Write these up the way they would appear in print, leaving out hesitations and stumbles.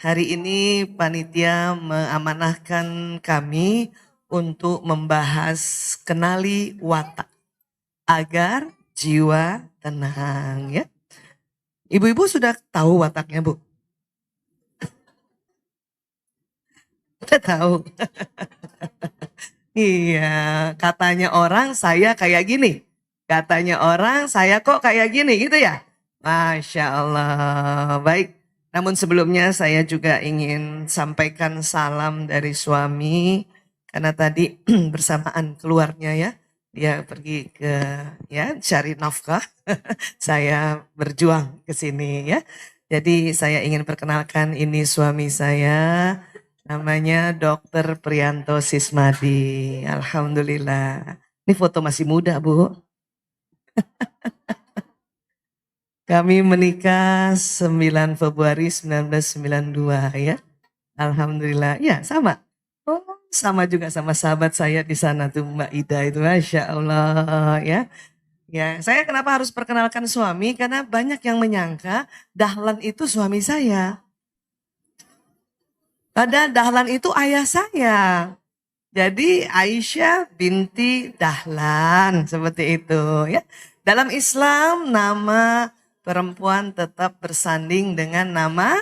Hari ini panitia mengamanahkan kami untuk membahas kenali watak agar jiwa tenang ya. Ibu-ibu sudah tahu wataknya, Bu? Sudah tahu. Iya, katanya orang saya kayak gini. Katanya orang saya kok kayak gini gitu ya. Masya Allah. Baik. Namun sebelumnya saya juga ingin sampaikan salam dari suami. Karena tadi bersamaan keluarnya ya. Dia pergi ke ya cari nafkah. Saya berjuang ke sini ya. Jadi saya ingin perkenalkan ini suami saya. Namanya Dokter Priyanto Sismadi. Alhamdulillah. Ini foto masih muda, Bu. Kami menikah 9 Februari 1992 ya. Alhamdulillah. Ya, sama. Oh, sama juga sama sahabat saya di sana tuh Mbak Ida itu. Masya Allah ya. Ya, saya kenapa harus perkenalkan suami? Karena banyak yang menyangka Dahlan itu suami saya. Padahal Dahlan itu ayah saya. Jadi Aisyah binti Dahlan seperti itu ya. Dalam Islam nama perempuan tetap bersanding dengan nama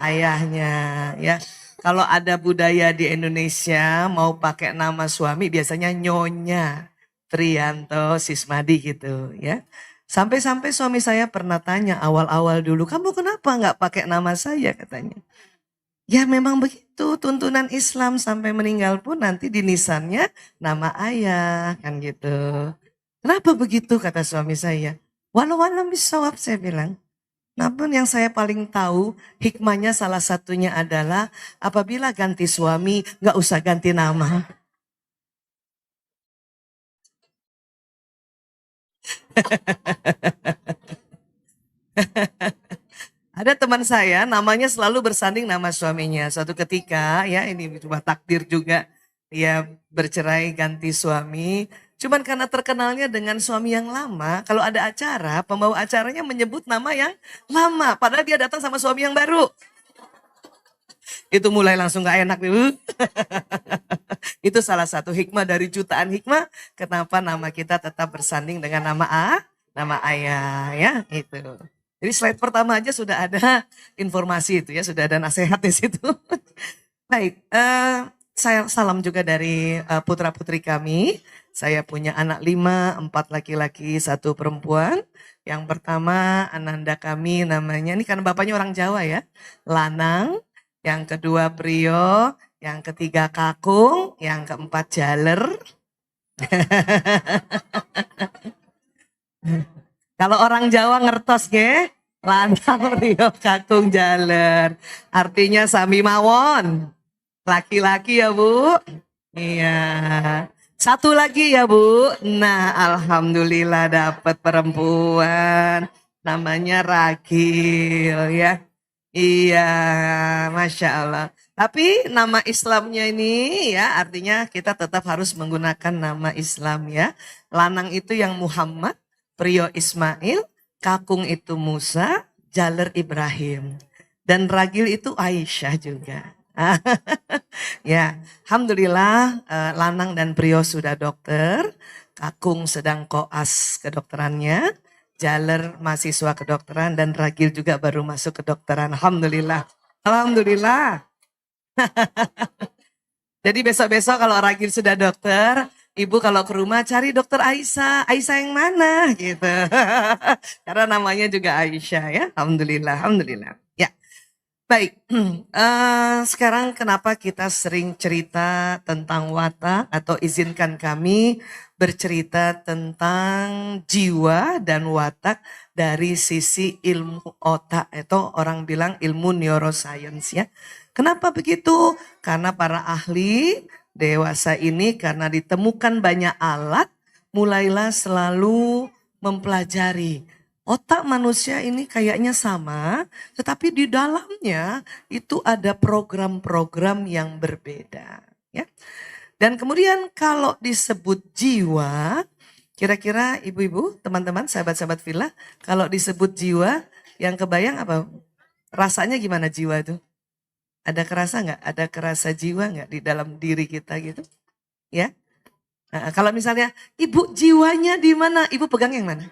ayahnya ya. Kalau ada budaya di Indonesia mau pakai nama suami biasanya Nyonya Priyanto Sismadi gitu ya. Sampai-sampai suami saya pernah tanya awal-awal dulu, kamu kenapa nggak pakai nama saya katanya. Ya memang begitu tuntunan Islam sampai meninggal pun nanti di nisannya nama ayah kan gitu. Kenapa begitu kata suami saya? Walau alam bisawab saya bilang. Namun yang saya paling tahu hikmahnya salah satunya adalah apabila ganti suami nggak usah ganti nama. Ada teman saya namanya selalu bersanding nama suaminya. Suatu ketika ya ini cuma takdir juga dia bercerai ganti suami. Cuman karena terkenalnya dengan suami yang lama, kalau ada acara, pembawa acaranya menyebut nama yang lama. Padahal dia datang sama suami yang baru. Itu mulai langsung gak enak nih. Itu salah satu hikmah dari jutaan hikmah. Kenapa nama kita tetap bersanding dengan nama ayah ya itu. Jadi slide pertama aja sudah ada informasi itu ya, sudah ada nasihat di situ. Baik, saya salam juga dari putra-putri kami. Saya punya anak 5, 4 laki-laki, 1 perempuan. Yang pertama Ananda kami namanya, ini karena bapaknya orang Jawa ya, Lanang. Yang kedua Prio, yang ketiga Kakung, yang keempat Jaler. Kalau orang Jawa ngertos ge, Lanang Prio Kakung Jaler. Artinya sami mawon. Laki-laki ya Bu? Iya. Satu lagi ya Bu. Nah, alhamdulillah dapat perempuan. Namanya Ragil ya. Iya, Masya Allah. Tapi nama Islamnya ini ya artinya kita tetap harus menggunakan nama Islam ya. Lanang itu yang Muhammad, Prio Ismail, Kakung itu Musa, Jaler Ibrahim. Dan Ragil itu Aisyah juga. Ya, alhamdulillah Lanang dan Prio sudah dokter, Kakung sedang koas kedokterannya, Jaler mahasiswa kedokteran dan Ragil juga baru masuk kedokteran. Alhamdulillah. Alhamdulillah. Jadi besok-besok kalau Ragil sudah dokter, Ibu kalau ke rumah cari dokter Aisyah. Aisyah yang mana gitu. Karena namanya juga Aisyah ya. Alhamdulillah, alhamdulillah. Ya. Baik, sekarang kenapa kita sering cerita tentang watak atau izinkan kami bercerita tentang jiwa dan watak dari sisi ilmu otak atau orang bilang ilmu neuroscience ya. Kenapa begitu? Karena para ahli dewasa ini karena ditemukan banyak alat mulailah selalu mempelajari otak manusia ini kayaknya sama, tetapi di dalamnya itu ada program-program yang berbeda. Ya. Dan kemudian kalau disebut jiwa, kira-kira ibu-ibu, teman-teman, sahabat-sahabat villa, kalau disebut jiwa, yang kebayang apa? Rasanya gimana jiwa itu? Ada kerasa nggak? Ada kerasa jiwa nggak di dalam diri kita gitu? Ya. Nah, kalau misalnya ibu jiwanya di mana? Ibu pegang yang mana?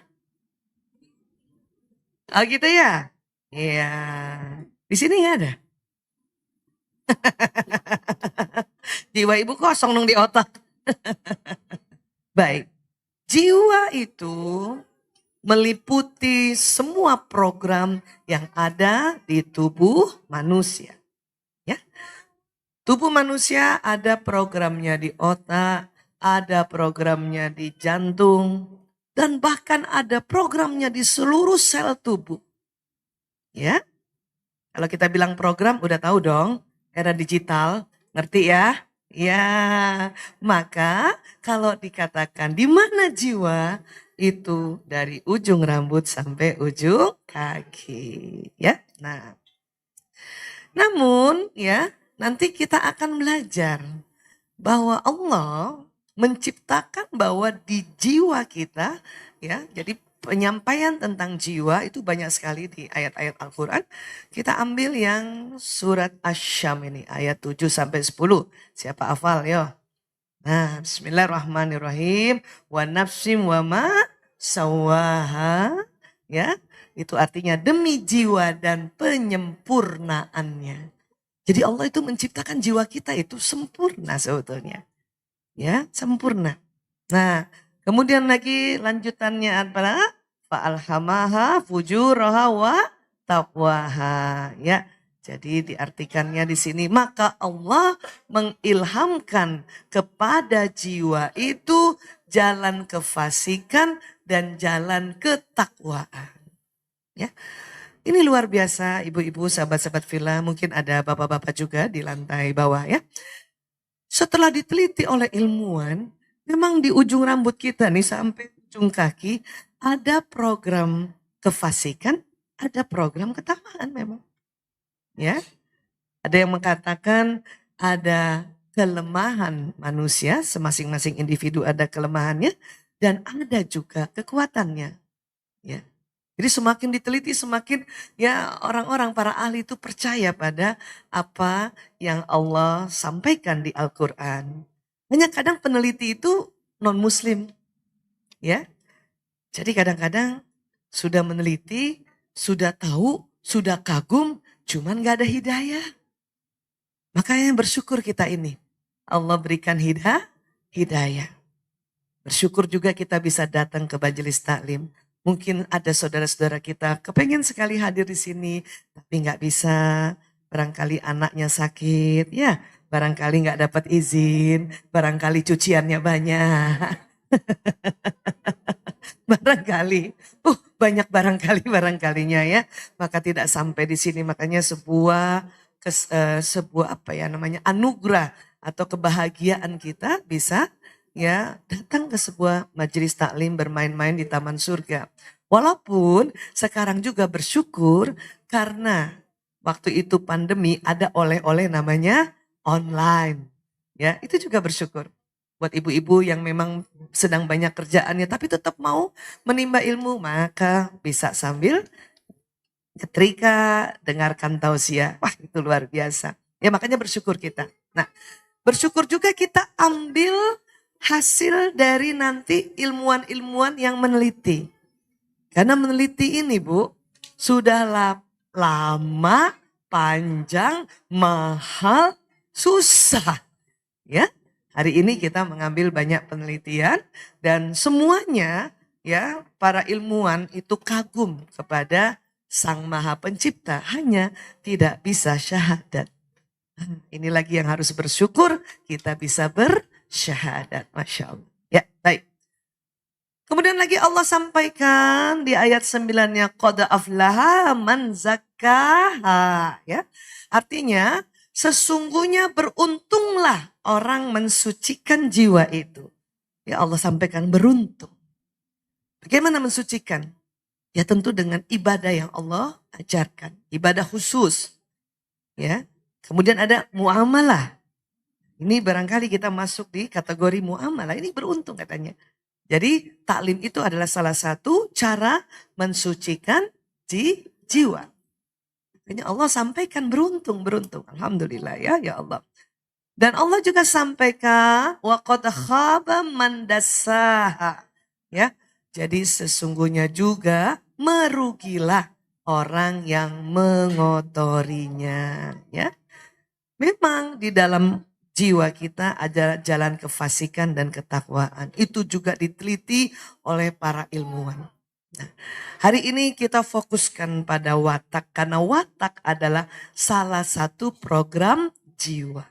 Oh gitu ya? Iya. Di sini nggak ada. Jiwa ibu kosong dong di otak. Baik. Jiwa itu meliputi semua program yang ada di tubuh manusia. Ya. Tubuh manusia ada programnya di otak, ada programnya di jantung, dan bahkan ada programnya di seluruh sel tubuh. Ya, kalau kita bilang program udah tahu dong, era digital, ngerti ya? Ya, maka kalau dikatakan di mana jiwa, itu dari ujung rambut sampai ujung kaki. Ya, nah. Namun ya, nanti kita akan belajar bahwa Allah menciptakan bahwa di jiwa kita ya, jadi penyampaian tentang jiwa itu banyak sekali di ayat-ayat Al-Qur'an. Kita ambil yang surat Asy-Syam ini ayat 7 sampai 10. Siapa hafal yo? Nah, bismillahirrahmanirrahim. Wa nafsim wa ma sawaha. Ya, itu artinya demi jiwa dan penyempurnaannya. Jadi Allah itu menciptakan jiwa kita itu sempurna sebetulnya. Ya, sempurna. Nah, kemudian lagi lanjutannya adalah fa'alhamaha fujuraha wa taqwaha. Ya, jadi diartikannya di sini maka Allah mengilhamkan kepada jiwa itu jalan kefasikan dan jalan ketakwaan. Ya. Ini luar biasa ibu-ibu, sahabat-sahabat Villa, mungkin ada bapak-bapak juga di lantai bawah ya. Setelah diteliti oleh ilmuwan, memang di ujung rambut kita nih sampai ujung kaki ada program kefasikan, ada program ketakwaan memang. Ya. Ada yang mengatakan ada kelemahan manusia, semasing-masing individu ada kelemahannya dan ada juga kekuatannya. Ya. Jadi semakin diteliti semakin ya orang-orang para ahli itu percaya pada apa yang Allah sampaikan di Al-Quran. Hanya kadang peneliti itu non-muslim. Ya, jadi kadang-kadang sudah meneliti, sudah tahu, sudah kagum, cuman gak ada hidayah. Makanya bersyukur kita ini. Allah berikan hidayah. Bersyukur juga kita bisa datang ke Majelis Taklim. Mungkin ada saudara-saudara kita kepengen sekali hadir di sini, tapi nggak bisa. Barangkali anaknya sakit, ya. Barangkali nggak dapat izin, barangkali cuciannya banyak. Barangkali, banyak barangkalinya ya. Maka tidak sampai di sini. Makanya sebuah apa ya namanya anugerah atau kebahagiaan kita bisa ya datang ke sebuah majelis taklim bermain-main di taman surga. Walaupun sekarang juga bersyukur karena waktu itu pandemi ada oleh-oleh namanya online. Ya, itu juga bersyukur. Buat ibu-ibu yang memang sedang banyak kerjaannya tapi tetap mau menimba ilmu, maka bisa sambil nyetrika, dengarkan tausiah. Wah, itu luar biasa. Ya makanya bersyukur kita. Nah, bersyukur juga kita ambil hasil dari nanti ilmuwan-ilmuwan yang meneliti. Karena meneliti ini Bu, sudah lama, panjang, mahal, susah. Ya, hari ini kita mengambil banyak penelitian dan semuanya ya para ilmuwan itu kagum kepada Sang Maha Pencipta, hanya tidak bisa syahadat. Ini lagi yang harus bersyukur kita bisa bersyahadat. Masya Allah. Ya, baik. Kemudian lagi Allah sampaikan di ayat 9-nya qad aflaha man zakkaha ya. Artinya sesungguhnya beruntunglah orang mensucikan jiwa itu. Ya Allah sampaikan beruntung. Bagaimana mensucikan? Ya tentu dengan ibadah yang Allah ajarkan, ibadah khusus. Ya. Kemudian ada muamalah. Ini barangkali kita masuk di kategori muamalah. Ini beruntung katanya. Jadi taklim itu adalah salah satu cara mensucikan jiwa. Makanya Allah sampaikan beruntung. Alhamdulillah ya Allah. Dan Allah juga sampaikan wa qad khaba man dassaha. Ya. Jadi sesungguhnya juga merugilah orang yang mengotorinya, ya. Memang di dalam jiwa kita ada jalan kefasikan dan ketakwaan. Itu juga diteliti oleh para ilmuwan. Nah, hari ini kita fokuskan pada watak karena watak adalah salah satu program jiwa.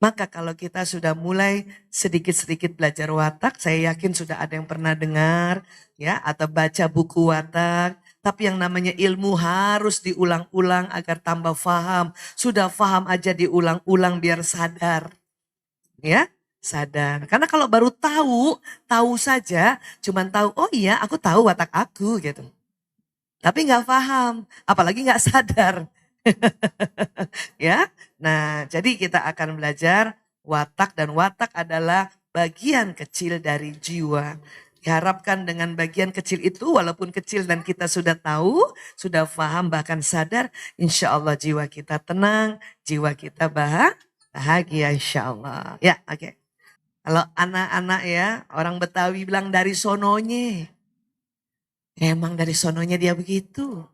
Maka kalau kita sudah mulai sedikit-sedikit belajar watak, saya yakin sudah ada yang pernah dengar ya atau baca buku watak. Tapi yang namanya ilmu harus diulang-ulang agar tambah faham. Sudah faham aja diulang-ulang biar sadar. Ya, sadar. Karena kalau baru tahu saja, cuman tahu, oh iya aku tahu watak aku gitu. Tapi nggak paham, apalagi nggak sadar. Ya, nah jadi kita akan belajar watak dan watak adalah bagian kecil dari jiwa. Diharapkan dengan bagian kecil itu walaupun kecil dan kita sudah tahu, sudah paham bahkan sadar, insya Allah jiwa kita tenang, jiwa kita bahagia insya Allah. Ya oke. Kalau anak-anak ya orang Betawi bilang dari sononya. Emang dari sononya dia begitu.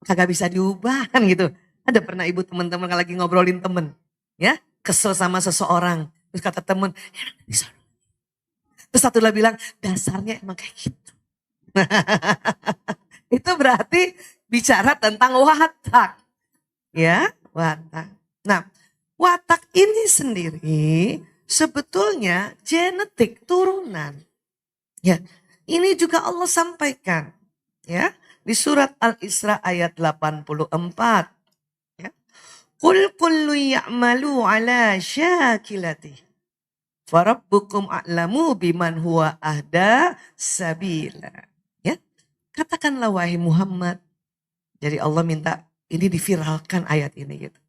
Kagak bisa diubah kan gitu. Ada pernah ibu teman-teman kalau lagi ngobrolin temen. Ya, kesel sama seseorang. Terus kata temen, "Emang dari sono." Terus satu lagi bilang, dasarnya emang kayak gitu. Itu berarti bicara tentang watak. Ya, watak. Nah, watak ini sendiri sebetulnya genetik turunan. Ya, ini juga Allah sampaikan. Ya, di surat Al-Isra ayat 84. Ya. Qul kullu ya'malu ala syakilati. Farabbukum a'lamu biman huwa ahda sabila. Ya. Katakanlah wahai Muhammad. Jadi Allah minta ini diviralkan ayat ini gitu.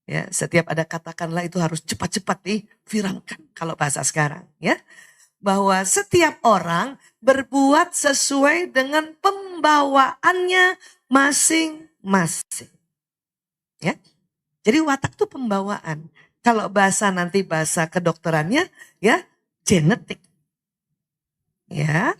Ya, setiap ada katakanlah itu harus cepat-cepat diviralkan kalau bahasa sekarang, ya. Bahwa setiap orang berbuat sesuai dengan pembawaannya masing-masing. Ya. Jadi watak itu pembawaan. Kalau nanti bahasa kedokterannya ya genetik. Ya.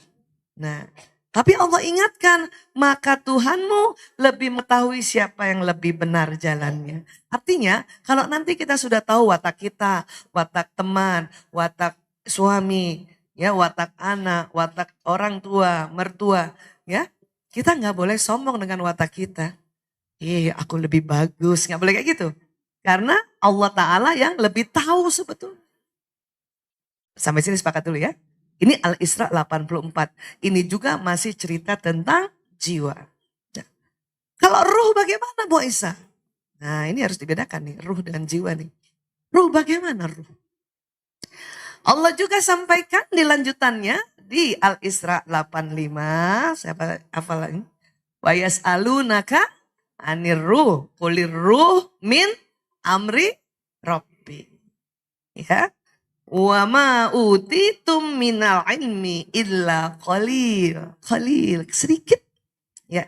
Nah, tapi Allah ingatkan, maka Tuhanmu lebih mengetahui siapa yang lebih benar jalannya. Artinya, kalau nanti kita sudah tahu watak kita, watak teman, watak suami, ya watak anak, watak orang tua, mertua, ya kita nggak boleh sombong dengan watak kita. Aku lebih bagus, nggak boleh kayak gitu. Karena Allah Ta'ala yang lebih tahu sebetulnya. Sampai sini sepakat dulu ya. Ini Al-Isra 84. Ini juga masih cerita tentang jiwa. Nah, kalau ruh bagaimana Bu Isa? Nah ini harus dibedakan nih, ruh dengan jiwa nih. Ruh bagaimana ruh? Allah juga sampaikan di lanjutannya di Al-Isra 85. Siapa hafal ini? Wa yas'alunaka anir ruh, qulir ruh min amri Rabbi. Ya. Wa ma utitum minal ilmi illa qalil. Qalil, sedikit. Ya.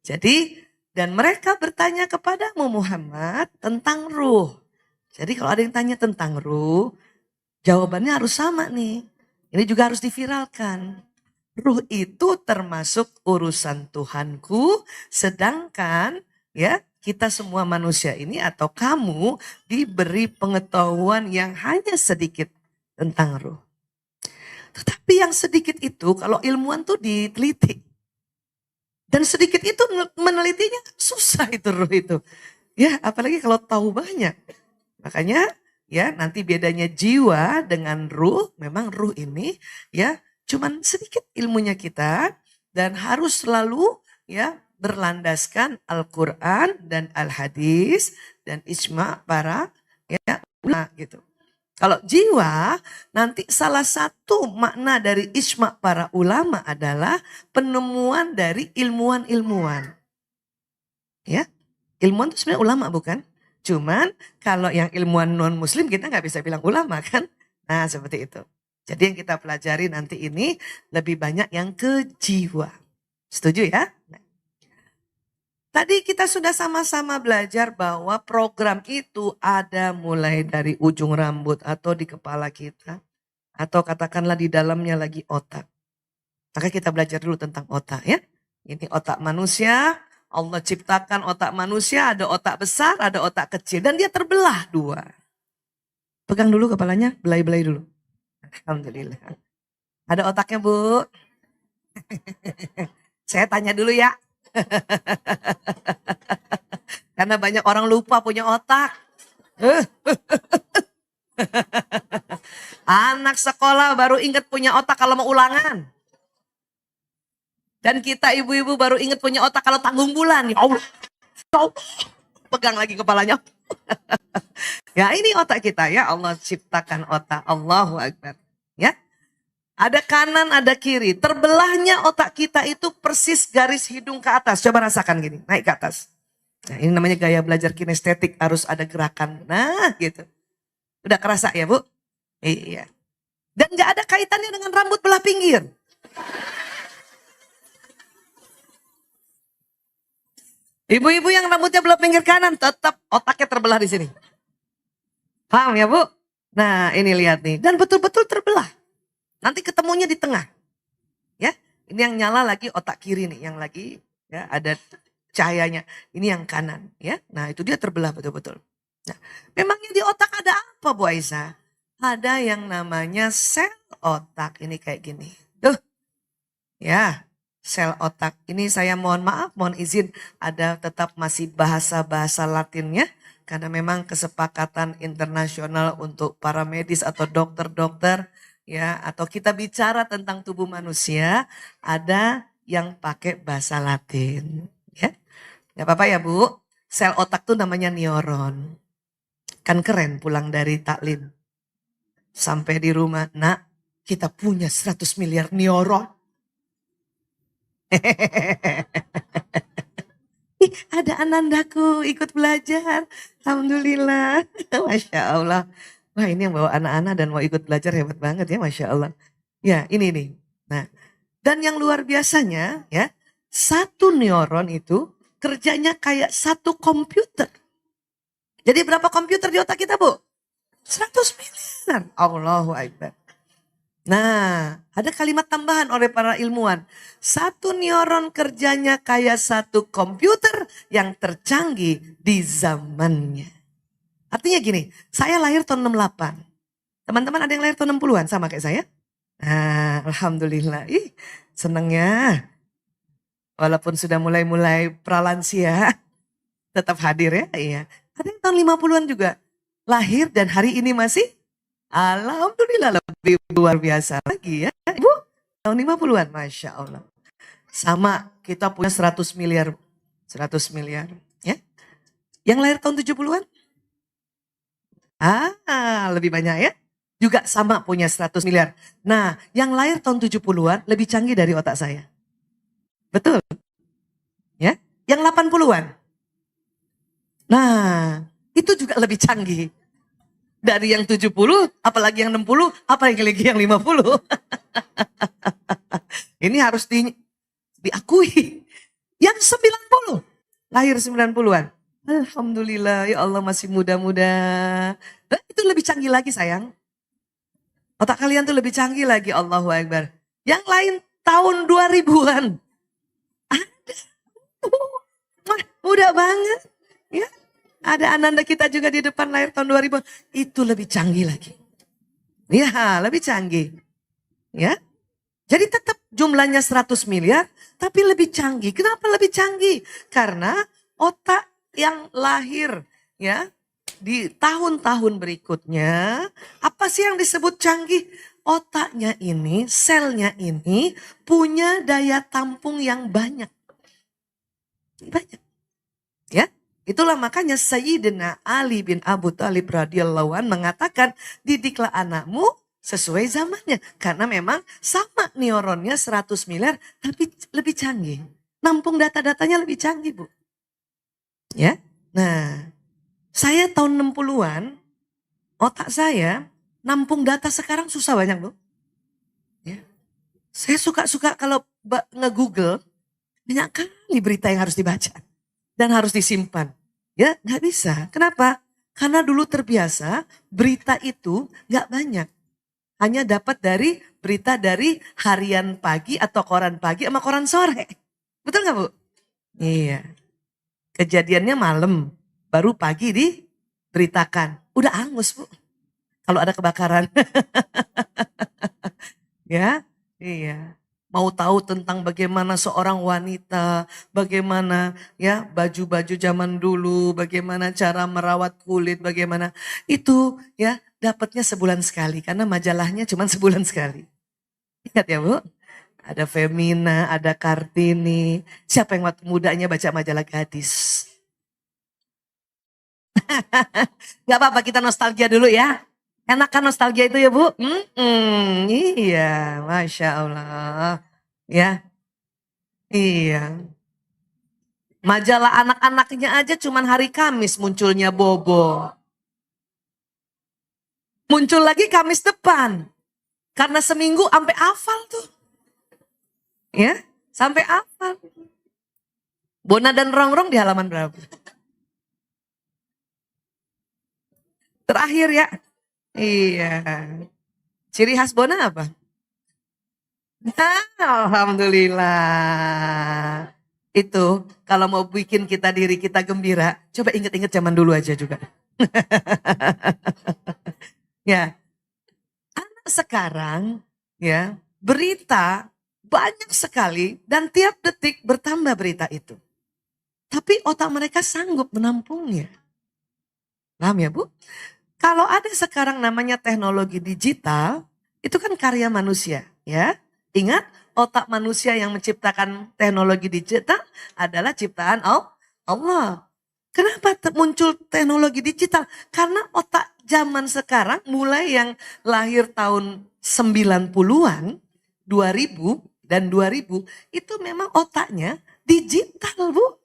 Jadi dan mereka bertanya kepadamu Muhammad tentang ruh. Jadi kalau ada yang tanya tentang ruh, jawabannya harus sama nih. Ini juga harus diviralkan. Ruh itu termasuk urusan Tuhanku, sedangkan ya kita semua manusia ini atau kamu diberi pengetahuan yang hanya sedikit tentang ruh. Tetapi yang sedikit itu kalau ilmuwan tuh diteliti. Dan sedikit itu menelitinya susah itu ruh itu. Ya apalagi kalau tahu banyak. Makanya ya nanti bedanya jiwa dengan ruh, memang ruh ini ya cuman sedikit ilmunya kita dan harus selalu ya berlandaskan Al-Quran dan Al-Hadis dan ijma' para ya ulama gitu. Kalau jiwa nanti salah satu makna dari ijma' para ulama adalah penemuan dari ilmuwan-ilmuwan. Ya, ilmuwan itu sebenarnya ulama bukan? Cuman kalau yang ilmuwan non muslim kita nggak bisa bilang ulama kan? Nah seperti itu. Jadi yang kita pelajari nanti ini lebih banyak yang ke jiwa. Setuju ya? Nah. Tadi kita sudah sama-sama belajar bahwa program itu ada mulai dari ujung rambut atau di kepala kita. Atau katakanlah di dalamnya lagi otak. Maka kita belajar dulu tentang otak ya. Ini otak manusia, Allah ciptakan otak manusia, ada otak besar, ada otak kecil. Dan dia terbelah dua. Pegang dulu kepalanya, belai-belai dulu. Alhamdulillah. Ada otaknya Bu? Saya tanya dulu ya. Karena banyak orang lupa punya otak. Anak sekolah baru ingat punya otak kalau mau ulangan. Dan kita ibu-ibu baru ingat punya otak kalau tanggung bulan. Ya Allah. Pegang lagi kepalanya. Ya ini otak kita ya. Allah ciptakan otak. Allahu Akbar. Ya. Ada kanan, ada kiri. Terbelahnya otak kita itu persis garis hidung ke atas. Coba rasakan gini, naik ke atas. Nah ini namanya gaya belajar kinestetik, harus ada gerakan. Nah gitu. Udah kerasa ya Bu? Iya. Dan gak ada kaitannya dengan rambut belah pinggir. Ibu-ibu yang rambutnya belah pinggir kanan, tetap otaknya terbelah di sini. Paham ya Bu? Nah ini lihat nih. Dan betul-betul terbelah. Nanti ketemunya di tengah. Ya, ini yang nyala lagi otak kiri nih, yang lagi ya ada cahayanya. Ini yang kanan, ya. Nah, itu dia terbelah betul-betul. Nah, memangnya di otak ada apa, Bu Aisyah? Ada yang namanya sel otak. Ini kayak gini. Tuh. Ya, sel otak. Ini saya mohon maaf, mohon izin ada tetap masih bahasa-bahasa Latinnya. Karena memang kesepakatan internasional untuk para medis atau dokter-dokter ya, atau kita bicara tentang tubuh manusia, ada yang pakai bahasa Latin. Ya, gak apa-apa ya Bu. Sel otak tuh namanya neuron. Kan keren pulang dari taklim. Sampai di rumah, nak kita punya 100 miliar neuron. Ada anandaku ikut belajar. Alhamdulillah. Masya Allah. Wah ini yang bawa anak-anak dan mau ikut belajar hebat banget ya Masya Allah. Ya ini nih. Nah dan yang luar biasanya ya. Satu neuron itu kerjanya kayak satu komputer. Jadi berapa komputer di otak kita Bu? 100 miliar. Allahu Akbar. Nah ada kalimat tambahan oleh para ilmuwan. Satu neuron kerjanya kayak satu komputer yang tercanggih di zamannya. Artinya gini, saya lahir tahun 68. Teman-teman ada yang lahir tahun 60-an sama kayak saya? Nah, alhamdulillah. Ih, senangnya. Walaupun sudah mulai-mulai pralansia, tetap hadir ya. Iya. Ada yang tahun 50-an juga. Lahir dan hari ini masih alhamdulillah lebih luar biasa lagi ya. Ibu, tahun 50-an, Masya Allah. Sama, kita punya 100 miliar. 100 miliar. Ya. Yang lahir tahun 70-an? Lebih banyak ya. Juga sama punya 100 miliar. Nah, yang lahir tahun 70-an lebih canggih dari otak saya. Betul? Ya. Yang 80-an. Nah, itu juga lebih canggih. Dari yang 70, apalagi yang 60, apalagi yang 50. Ini harus diakui. Yang 90, lahir 90-an. Alhamdulillah, ya Allah masih muda-muda. Nah, itu lebih canggih lagi sayang. Otak kalian tuh lebih canggih lagi, Allahu Akbar. Yang lain tahun 2000-an. Ada. Muda banget. Ya. Ada ananda kita juga di depan lahir tahun 2000. Itu lebih canggih lagi. Ya, lebih canggih. Ya. Jadi tetap jumlahnya 100 miliar, tapi lebih canggih. Kenapa lebih canggih? Karena otak yang lahir ya di tahun-tahun berikutnya, apa sih yang disebut canggih? Otaknya ini, selnya ini punya daya tampung yang banyak. Banyak. Ya, itulah makanya Sayyidina Ali bin Abu Thalib radhiyallahu an mengatakan, didiklah anakmu sesuai zamannya. Karena memang sama neuronnya 100 miliar, tapi lebih canggih. Nampung data-datanya lebih canggih Bu. Ya, nah saya tahun 60-an, otak saya nampung data sekarang susah banyak Bu. Ya. Saya suka-suka kalau nge-google, banyak kali berita yang harus dibaca. dan harus disimpan. Ya, nggak bisa. Kenapa? Karena dulu terbiasa berita itu nggak banyak. Hanya dapat dari berita dari harian pagi atau koran pagi sama koran sore. Betul nggak Bu? Iya. Kejadiannya malam, baru pagi diberitakan. Udah angus Bu, kalau ada kebakaran. Ya, iya. Mau tahu tentang bagaimana seorang wanita, bagaimana ya baju-baju zaman dulu, bagaimana cara merawat kulit, bagaimana itu ya dapatnya sebulan sekali karena majalahnya cuma sebulan sekali. Ingat ya Bu? Ada Femina, ada Kartini. Siapa yang waktu mudanya baca majalah gadis? Gak apa-apa kita nostalgia dulu ya. Enak kan nostalgia itu ya Bu? Iya, Masya Allah. Ya, iya. Majalah anak-anaknya aja cuman hari Kamis munculnya Bobo. Muncul lagi Kamis depan. Karena seminggu sampai hafal tuh. Ya, sampai hafal. Bona dan Rongrong di halaman berapa? Terakhir ya. Iya. Ciri khas Bona apa? Alhamdulillah. Itu kalau mau bikin kita diri kita gembira, coba inget-inget zaman dulu aja juga. Ya, anak sekarang ya berita banyak sekali dan tiap detik bertambah berita itu. Tapi otak mereka sanggup menampungnya. Paham ya Bu? Kalau ada sekarang namanya teknologi digital, itu kan karya manusia ya. Ingat, otak manusia yang menciptakan teknologi digital adalah ciptaan Allah. Kenapa muncul teknologi digital? Karena otak zaman sekarang mulai yang lahir tahun 90-an, 2000 dan 2000 itu memang otaknya digital Bu.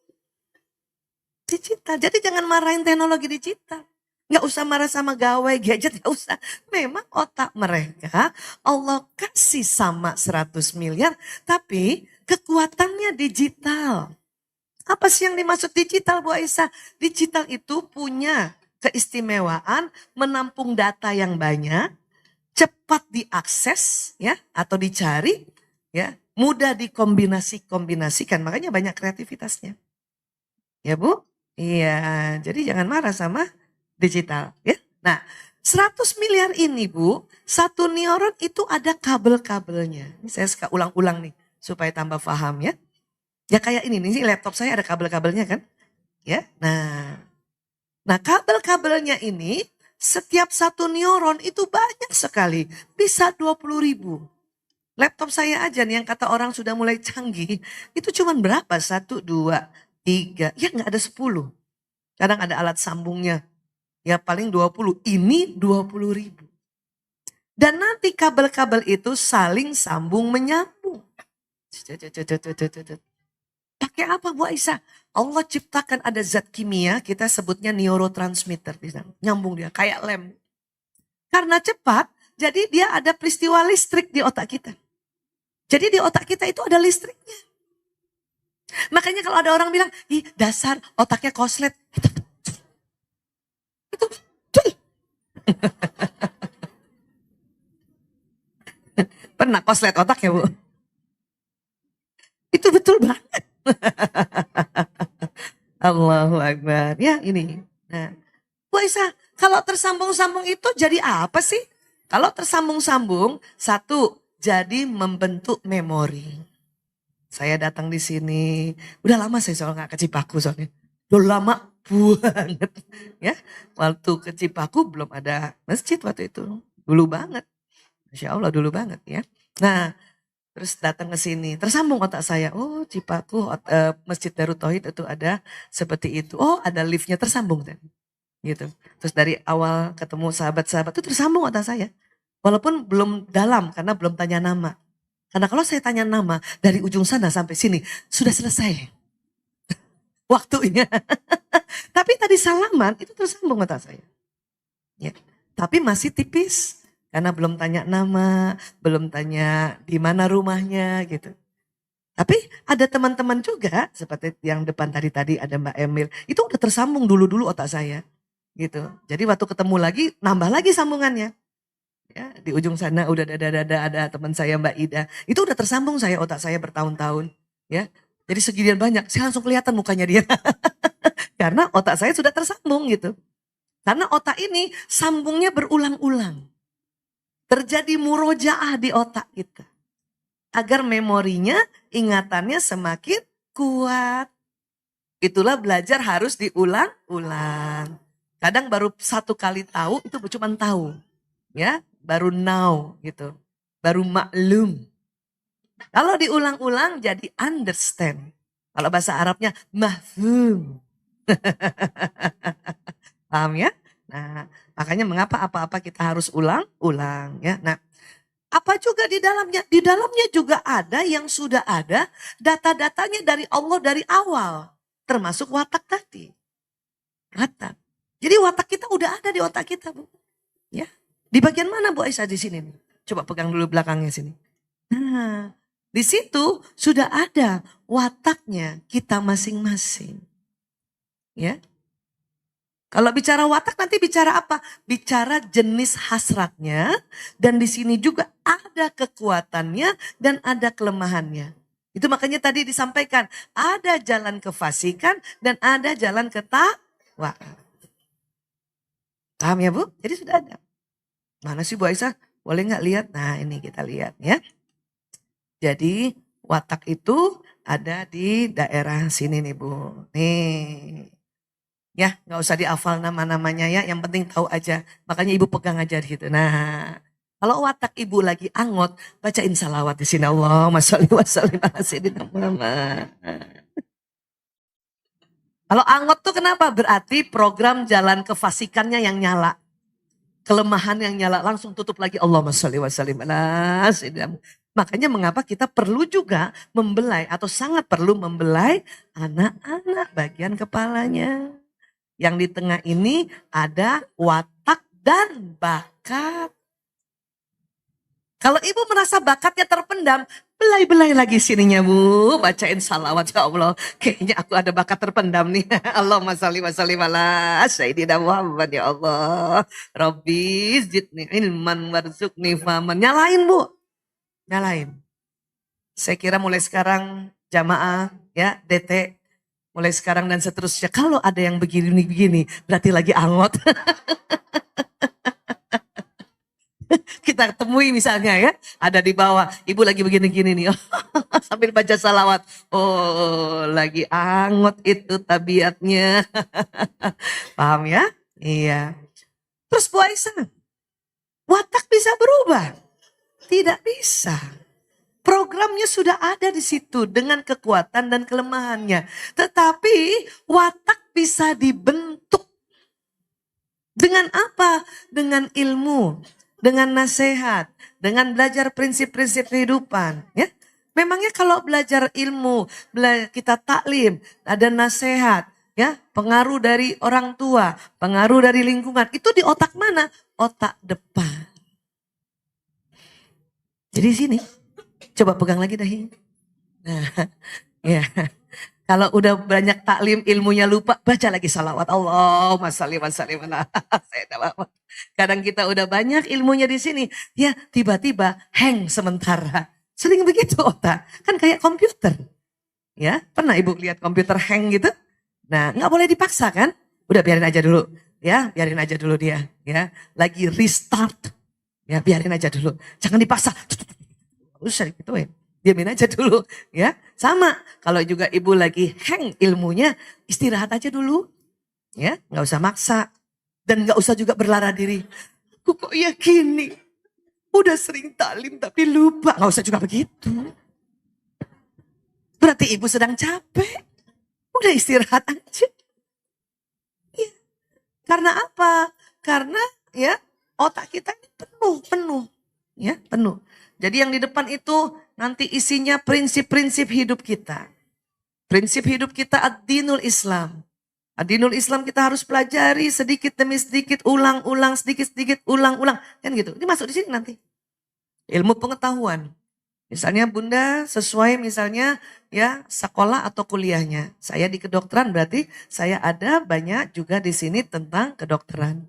Digital. Jadi jangan marahin teknologi digital. Nggak usah marah sama gawai, gadget, nggak usah. Memang otak mereka Allah kasih sama 100 miliar, tapi kekuatannya digital. Apa sih yang dimaksud digital Bu Aisyah? Digital itu punya keistimewaan menampung data yang banyak, cepat diakses ya atau dicari, ya mudah dikombinasikan, makanya banyak kreativitasnya. Ya Bu? Iya, jadi jangan marah sama digital ya. Nah, 100 miliar ini Bu, satu neuron itu ada kabel-kabelnya. Ini saya suka ulang-ulang nih supaya tambah paham ya. Ya kayak ini nih laptop saya ada kabel-kabelnya kan? Ya. Nah, kabel-kabelnya ini setiap satu neuron itu banyak sekali. Bisa 20.000. Laptop saya aja nih yang kata orang sudah mulai canggih. Itu cuman berapa? 1, 2, 3. Ya nggak ada 10. Kadang ada alat sambungnya. Ya paling 20. Ini 20.000. Dan nanti kabel-kabel itu saling sambung menyambung. Pakai apa Bu Aisyah? Allah ciptakan ada zat kimia, kita sebutnya neurotransmitter. Nyambung dia, kayak lem. Karena cepat, jadi dia ada peristiwa listrik di otak kita. Jadi di otak kita itu ada listriknya. Makanya kalau ada orang bilang, ih dasar otaknya koslet. Itu betul. Pernah koslet otak ya Bu? Itu betul banget. Allahu Akbar. Ya ini. Nah, Bu Aisyah, kalau tersambung-sambung itu jadi apa sih? Kalau tersambung-sambung, satu, jadi membentuk memori. Saya datang di sini, udah lama saya soal nggak ke Cipaku soalnya. Udah lama banget. Ya, waktu ke Cipaku belum ada masjid waktu itu. Dulu banget. Masya Allah dulu banget ya. Nah, terus datang ke sini, tersambung otak saya. Oh, Cipaku, Masjid Darut Tauhid itu ada seperti itu. Oh, ada liftnya tersambung tadi. Gitu. Terus dari awal ketemu sahabat-sahabat itu tersambung otak saya. Walaupun belum dalam karena belum tanya nama. Karena kalau saya tanya nama dari ujung sana sampai sini sudah selesai waktunya. Tapi tadi salaman itu tersambung otak saya. Ya. Tapi masih tipis. Karena belum tanya nama, belum tanya di mana rumahnya gitu. Tapi ada teman-teman juga seperti yang depan tadi ada Mbak Emil, itu udah tersambung dulu-dulu otak saya gitu. Jadi waktu ketemu lagi nambah lagi sambungannya. Ya, di ujung sana udah ada teman saya Mbak Ida. Itu udah tersambung saya otak saya bertahun-tahun ya. Jadi segian banyak, saya langsung kelihatan mukanya dia. Karena otak saya sudah tersambung gitu. Karena otak ini sambungnya berulang-ulang. Terjadi murojaah di otak kita. Agar memorinya, ingatannya semakin kuat. Itulah belajar harus diulang-ulang. Kadang baru satu kali tahu, itu cuma tahu. Ya, baru know gitu. Baru maklum. Kalau diulang-ulang jadi understand. Kalau bahasa Arabnya mahfum. Paham ya? Nah, makanya mengapa apa-apa kita harus ulang-ulang ya. Nah, apa juga di dalamnya? Di dalamnya juga ada yang sudah ada data-datanya dari Allah dari awal. Termasuk watak tadi. Watak. Jadi watak kita udah ada di otak kita, Bu. Ya. Di bagian mana Bu Aisyah di sini? Coba pegang dulu belakangnya sini. Nah, di situ sudah ada wataknya kita masing-masing. Ya. Kalau bicara watak nanti bicara apa? Bicara jenis hasratnya dan di sini juga ada kekuatannya dan ada kelemahannya. Itu makanya tadi disampaikan ada jalan kefasikan dan ada jalan ke takwa. Paham ya Bu? Jadi sudah ada. Mana sih Bu Aisyah? Boleh nggak lihat? Nah ini kita lihat ya. Jadi watak itu ada di daerah sini nih Bu. Nih. Ya, nggak usah dihafal nama-namanya ya, yang penting tahu aja. Makanya ibu pegang aja gitu. Nah, kalau watak ibu lagi angot, bacain salawat di sini. Allahumma sholli wa sallim ala sayyidina Muhammad. Kalau angot tuh kenapa? Berarti program jalan kefasikannya yang nyala. Kelemahan yang nyala langsung tutup lagi. Allahumma sholli wa sallim ala sayyidina Muhammad. Makanya mengapa kita perlu juga membelai atau sangat perlu membelai anak-anak bagian kepalanya. Yang di tengah ini ada watak dan bakat. Kalau ibu merasa bakatnya terpendam, belai-belai lagi sininya Bu. Bacain salawat ya Allah. Kayaknya aku ada bakat terpendam nih. Allahumma sholli wa sallim ala sayyidina Muhammad ya Allah. Rabbi zidni ilman warzuqni faman. Nyalain Bu. Nyalain. Saya kira mulai sekarang jamaah ya DT. Mulai sekarang dan seterusnya. Kalau ada yang begini-begini, berarti lagi angot. Kita temui misalnya ya. Ada di bawah, ibu lagi begini-gini nih. Sambil baca salawat. Oh, lagi angot itu tabiatnya. Paham ya? Iya. Terus Bu Aisyah, watak bisa berubah? Tidak bisa. Programnya sudah ada di situ dengan kekuatan dan kelemahannya. Tetapi watak bisa dibentuk. Dengan apa? Dengan ilmu, dengan nasihat, dengan belajar prinsip-prinsip kehidupan. Ya, memangnya kalau belajar ilmu, kita taklim, ada nasihat, ya, pengaruh dari orang tua, pengaruh dari lingkungan, itu di otak mana? Otak depan. Jadi sini. Coba pegang lagi dahi. Nah, ya. Kalau udah banyak taklim ilmunya lupa, baca lagi salawat. Allahumma sholli wa sallim ala sayyidina Muhammad. Kadang kita udah banyak ilmunya di sini, ya tiba-tiba hang sementara. Sering begitu otak, kan kayak komputer. Ya, pernah ibu lihat komputer hang gitu? Nah, nggak boleh dipaksa kan? Udah biarin aja dulu, ya biarin aja dulu dia, ya lagi restart, ya biarin aja dulu, jangan dipaksa. Usah gituin. Diamin aja dulu ya. Sama kalau juga ibu lagi hang ilmunya, istirahat aja dulu. Ya, nggak usah maksa dan nggak usah juga berlara diri. Aku kok yakini udah sering taklim tapi lupa. Nggak usah juga begitu. Berarti ibu sedang capek. Udah istirahat aja. Ya. Karena apa? Karena ya otak kita ini penuh. Ya, penuh. Jadi yang di depan itu nanti isinya prinsip-prinsip hidup kita. Prinsip hidup kita ad-dinul Islam. Ad-dinul Islam kita harus pelajari sedikit demi sedikit, ulang-ulang, sedikit-sedikit, ulang-ulang. Kan gitu. Ini masuk di sini nanti. Ilmu pengetahuan. Misalnya Bunda sesuai misalnya ya sekolah atau kuliahnya. Saya di kedokteran berarti saya ada banyak juga di sini tentang kedokteran.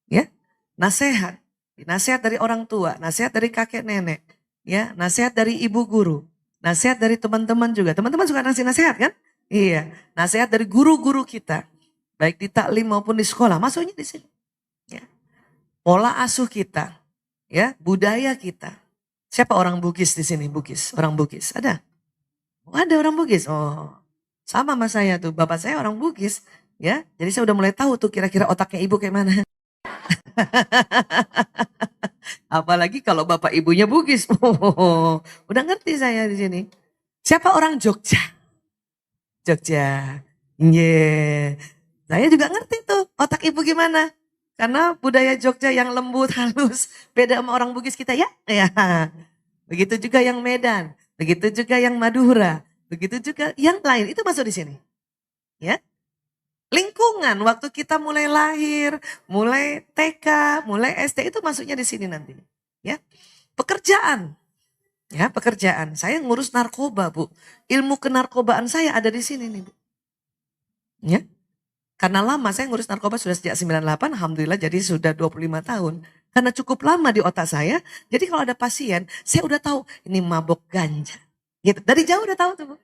Ya, nasihat. Nasihat dari orang tua, nasihat dari kakek nenek. Ya, nasihat dari ibu guru. Nasihat dari teman-teman juga. Teman-teman suka ngasih nasihat kan? Iya, nasihat dari guru-guru kita. Baik di taklim maupun di sekolah, masuknya di sini. Ya. Pola asuh kita, ya, budaya kita. Siapa orang Bugis di sini? Bugis, orang Bugis. Ada? Oh, ada orang Bugis. Oh, sama sama saya tuh. Bapak saya orang Bugis, ya. Jadi saya udah mulai tahu tuh kira-kira otaknya ibu kayak mana. Apalagi kalau bapak ibunya Bugis. Oh, udah ngerti saya di sini. Siapa orang Jogja? Jogja. Yeah. Saya juga ngerti tuh otak ibu gimana. Karena budaya Jogja yang lembut, halus. Beda sama orang Bugis kita ya. Ya. Begitu juga yang Medan. Begitu juga yang Madura. Begitu juga yang lain. Itu masuk di sini. Ya. Lingkungan waktu kita mulai lahir, mulai TK, mulai SD itu masuknya di sini nanti. Ya. Pekerjaan. Ya, pekerjaan. Saya ngurus narkoba, Bu. Ilmu kenarkobaan saya ada di sini nih, Bu. Ya. Karena lama saya ngurus narkoba sudah sejak 98, alhamdulillah jadi sudah 25 tahun. Karena cukup lama di otak saya, jadi kalau ada pasien, saya udah tahu ini mabok ganja. Gitu. Dari jauh udah tahu tuh, Bu.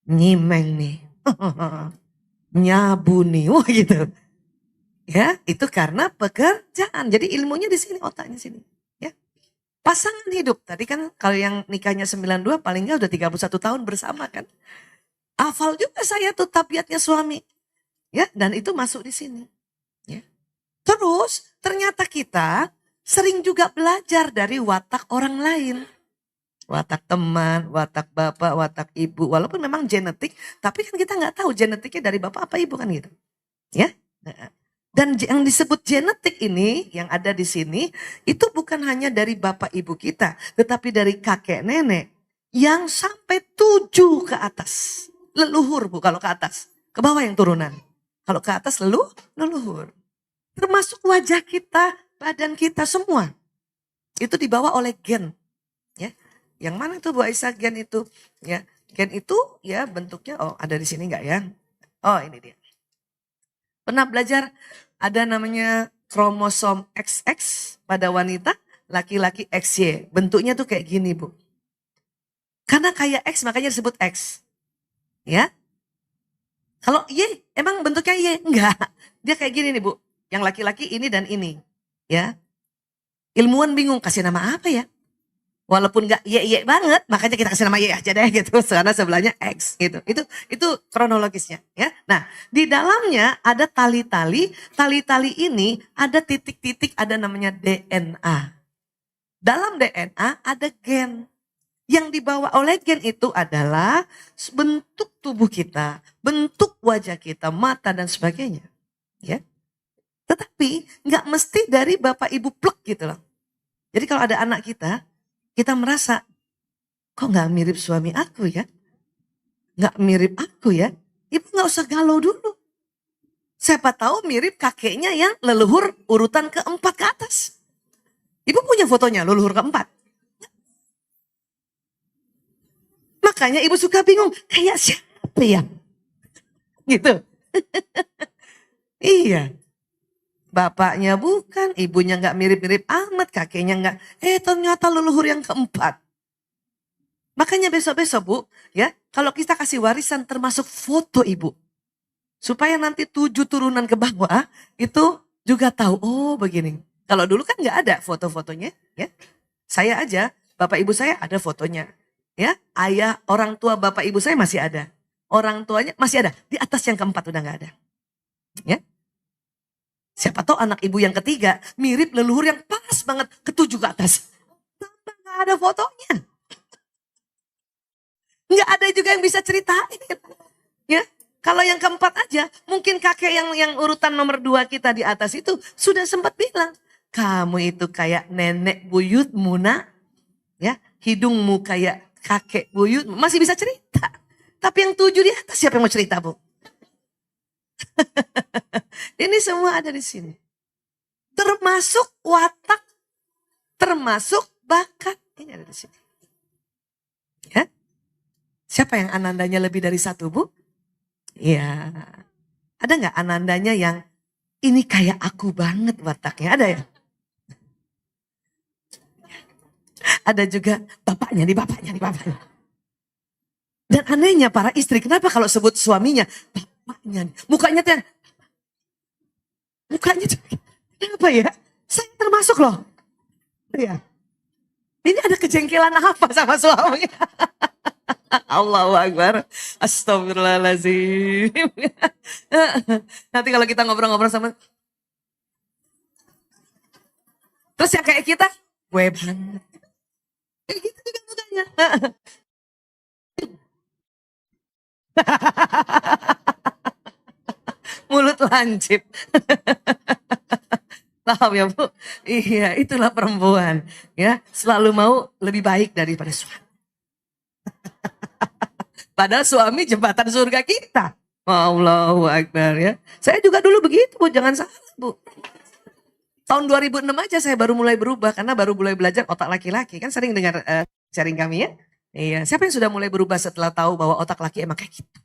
Nyimeng nih. Nyabu nih. Wah, gitu. Ya, itu karena pekerjaan. Jadi ilmunya di sini, otaknya sini. Ya. Pasangan hidup. Tadi kan kalau yang nikahnya 92 paling nggak udah 31 tahun bersama kan. Hafal juga saya tuh tabiatnya suami. Ya, dan itu masuk di sini. Ya. Terus ternyata kita sering juga belajar dari watak orang lain. Watak teman, watak bapak, watak ibu. Walaupun memang genetik, tapi kan kita nggak tahu genetiknya dari bapak apa ibu kan gitu. Ya. Dan yang disebut genetik ini yang ada di sini itu bukan hanya dari bapak ibu kita, tetapi dari kakek nenek yang sampai 7 ke atas. Leluhur Bu kalau ke atas, ke bawah yang turunan. Kalau ke atas leluhur. Termasuk wajah kita, badan kita semua. Itu dibawa oleh gen. Ya. Yang mana itu Bu Aisyah gen itu? Ya, gen itu ya bentuknya ada di sini enggak ya? Oh, ini dia. Pernah belajar ada namanya kromosom XX pada wanita, laki-laki XY. Bentuknya tuh kayak gini, Bu. Karena kayak X makanya disebut X. Ya. Kalau Y emang bentuknya Y? Enggak. Dia kayak gini nih, Bu. Yang laki-laki ini dan ini. Ya. Ilmuwan bingung kasih nama apa ya? Walaupun enggak Y banget, makanya kita kasih nama Y aja deh gitu. Karena sebelahnya X gitu. Itu kronologisnya ya. Nah, di dalamnya ada tali-tali. Tali-tali ini ada titik-titik, ada namanya DNA. Dalam DNA ada gen. Yang dibawa oleh gen itu adalah bentuk tubuh kita, bentuk wajah kita, mata dan sebagainya. Ya. Tetapi nggak mesti dari bapak ibu plek gitu loh. Jadi kalau ada anak kita merasa kok nggak mirip suami aku ya? Nggak mirip aku ya? Ibu nggak usah galau dulu. Siapa tahu mirip kakeknya yang leluhur urutan keempat ke atas. Ibu punya fotonya leluhur keempat. Makanya ibu suka bingung, kayak siapa ya? Gitu. Iya. Bapaknya bukan, ibunya nggak mirip-mirip amat, kakeknya nggak. Ternyata leluhur yang keempat. Makanya besok-besok Bu, ya, kalau kita kasih warisan termasuk foto ibu. Supaya nanti 7 turunan ke bawah itu juga tahu, oh begini. Kalau dulu kan nggak ada foto-fotonya, ya. Saya aja, bapak ibu saya ada fotonya. Ya, ayah, orang tua bapak ibu saya masih ada. Orang tuanya masih ada, di atas yang keempat udah nggak ada. Ya. Siapa tahu anak ibu yang ketiga mirip leluhur yang pas banget ketujuh ke atas. Nggak ada fotonya. Nggak ada juga yang bisa ceritain. Ya, kalau yang keempat aja, mungkin kakek yang urutan nomor 2 kita di atas itu sudah sempat bilang, kamu itu kayak nenek buyutmu nak, ya, hidungmu kayak kakek buyut, masih bisa cerita. Tapi yang 7 di atas siapa yang mau cerita Bu? Ini semua ada di sini. Termasuk watak, termasuk bakat. Ini ada di sini. Siapa yang anandanya lebih dari satu, Bu? Iya. Ada nggak anandanya yang ini kayak aku banget wataknya? Ada ya? Ada juga bapaknya nih, bapaknya nih, bapaknya. Dan anehnya para istri, kenapa kalau sebut suaminya bapaknya nih? Mukanya tuh, mukanya tuh, kenapa ya? Saya termasuk loh. Iya. Ini ada kejengkelan apa sama suami? Allahu Akbar. Astagfirullahaladzim. Nanti kalau kita ngobrol-ngobrol sama, terus yang kayak kita, gue banget. Kayak gitu juga mukanya. Mulut lancip. Paham ya Bu? Iya, itulah perempuan. Ya, selalu mau lebih baik daripada suami. Padahal suami jembatan surga kita. Allahu Akbar ya. Saya juga dulu begitu Bu, jangan salah Bu. Tahun 2006 aja saya baru mulai berubah karena baru mulai belajar otak laki-laki. Kan sering dengar sharing kami ya. Iya, siapa yang sudah mulai berubah setelah tahu bahwa otak laki emang kayak gitu?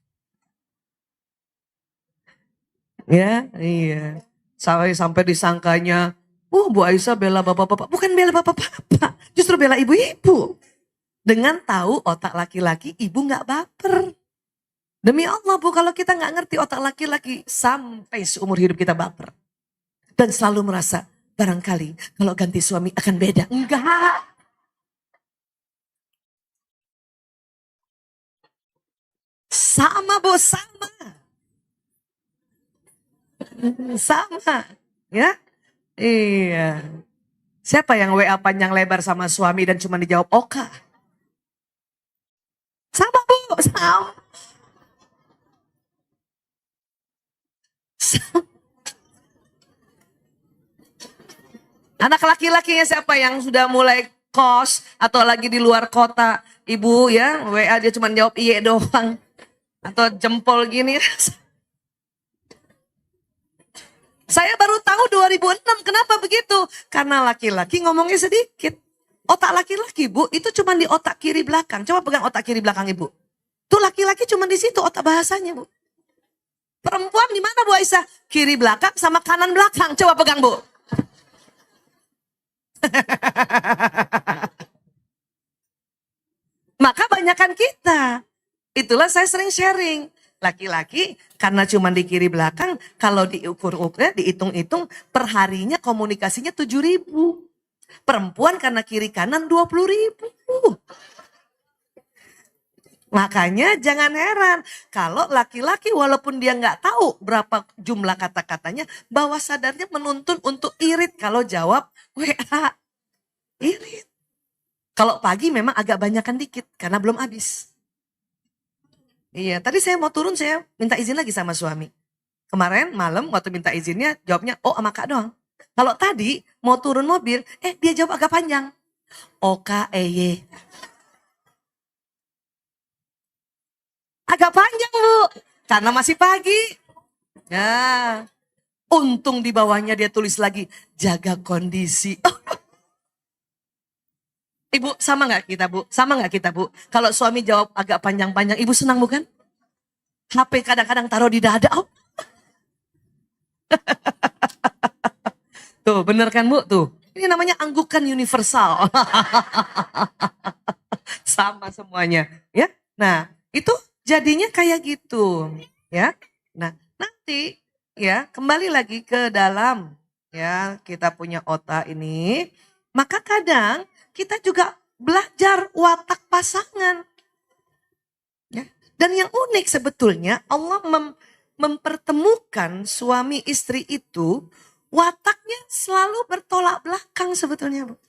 Ya, iya. Sampai disangkanya, Bu Aisyah bela bapak-bapak. Bukan bela bapak-bapak, justru bela ibu-ibu. Dengan tahu otak laki-laki, ibu nggak baper. Demi Allah Bu, kalau kita nggak ngerti otak laki-laki, sampai seumur hidup kita baper. Dan selalu merasa, barangkali kalau ganti suami akan beda. Enggak. Sama Bu, sama. Sama. Ya, iya. Siapa yang WA panjang lebar sama suami dan cuma dijawab Oka? Sama Bu, sama. Anak laki-lakinya siapa yang sudah mulai kos atau lagi di luar kota? Ibu ya, WA dia cuma jawab iye doang. Atau jempol gini. Saya baru tahu 2006, kenapa begitu? Karena laki-laki ngomongnya sedikit. Otak laki-laki Bu, itu cuma di otak kiri belakang. Coba pegang otak kiri belakang Ibu. Tuh laki-laki cuma di situ otak bahasanya Bu. Perempuan di mana Bu Aisyah? Kiri belakang sama kanan belakang. Coba pegang Bu. Maka banyakkan kita. Itulah saya sering sharing. Laki-laki karena cuma di kiri belakang, kalau diukur-ukur, dihitung-hitung, perharinya komunikasinya 7.000. Perempuan karena kiri kanan 20.000. Makanya jangan heran kalau laki-laki walaupun dia nggak tahu berapa jumlah kata-katanya, bawah sadarnya menuntun untuk irit kalau jawab WA. Irit. Kalau pagi memang agak banyakan dikit karena belum habis. Iya, tadi saya mau turun saya minta izin lagi sama suami. Kemarin malam waktu minta izinnya jawabnya oh sama Kak doang. Kalau tadi mau turun mobil, dia jawab agak panjang. OKEY. Agak panjang Bu, karena masih pagi. Ya, untung di bawahnya dia tulis lagi jaga kondisi. Ibu sama nggak kita Bu? Sama nggak kita Bu? Kalau suami jawab agak panjang-panjang, ibu senang bukan? HP kadang-kadang taruh di dada. Oh. Tuh bener kan Bu? Tuh. Ini namanya anggukan universal. Sama semuanya. Ya. Nah itu jadinya kayak gitu. Ya. Nah nanti ya kembali lagi ke dalam. Ya kita punya otak ini. Maka kadang kita juga belajar watak pasangan. Ya. Dan yang unik sebetulnya Allah mempertemukan suami istri itu wataknya selalu bertolak belakang sebetulnya Bu.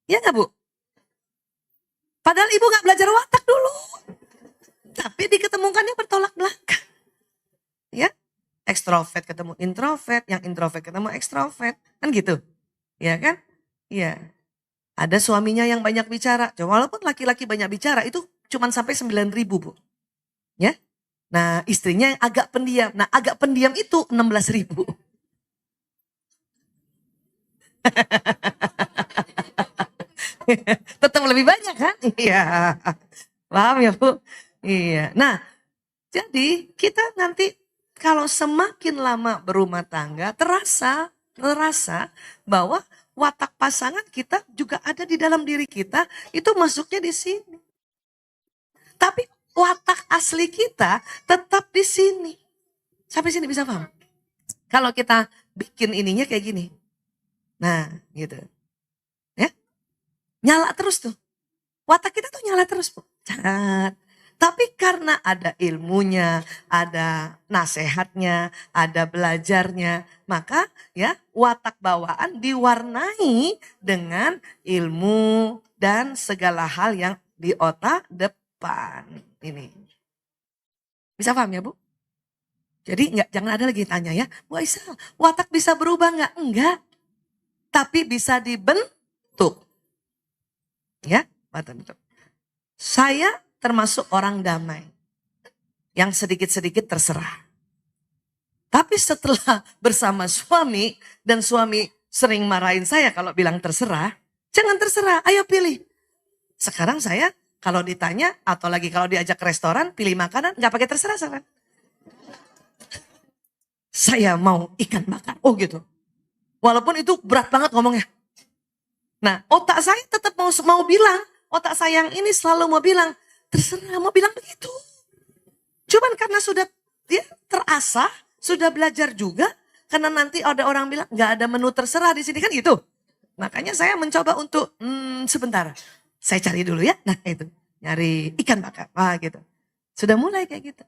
Ya nggak Bu? Padahal ibu nggak belajar watak dulu. Tapi diketemukannya bertolak belakang. Ya, ekstrovert ketemu introvert, yang introvert ketemu ekstrovert. Kan gitu. Ya kan? Iya. Ada suaminya yang banyak bicara. Walaupun laki-laki banyak bicara itu cuma sampai 9.000 Bu. Ya. Nah istrinya yang agak pendiam. Nah agak pendiam itu 16.000. Tetap lebih banyak kan? Iya. Paham ya Bu? Iya. Nah, jadi kita nanti kalau semakin lama berumah tangga terasa bahwa watak pasangan kita juga ada di dalam diri kita, itu masuknya di sini. Tapi watak asli kita tetap di sini. Sampai sini bisa paham? Kalau kita bikin ininya kayak gini. Nah, gitu. Ya. Nyala terus tuh. Watak kita tuh nyala terus, Bu. Cat. Tapi karena ada ilmunya, ada nasehatnya, ada belajarnya, maka ya watak bawaan diwarnai dengan ilmu dan segala hal yang di otak depan. Ini. Bisa paham ya, Bu? Jadi jangan ada lagi tanya ya, Bu Aisyah, watak bisa berubah nggak? Enggak. Tapi bisa dibentuk. Ya, watak bentuk. Saya termasuk orang damai. Yang sedikit-sedikit terserah. Tapi setelah bersama suami dan suami sering marahin saya kalau bilang terserah, jangan terserah, ayo pilih. Sekarang saya kalau ditanya atau lagi kalau diajak ke restoran pilih makanan nggak pakai terserah sekarang. Saya mau ikan bakar, oh gitu. Walaupun itu berat banget ngomongnya. Nah otak saya tetap mau bilang, otak saya yang ini selalu mau bilang, terserah mau bilang begitu. Cuman karena sudah dia terasah, sudah belajar juga, karena nanti ada orang bilang nggak ada menu terserah di sini kan gitu. Makanya saya mencoba untuk sebentar, saya cari dulu ya. Nah itu nyari ikan bakar, gitu. Sudah mulai kayak gitu.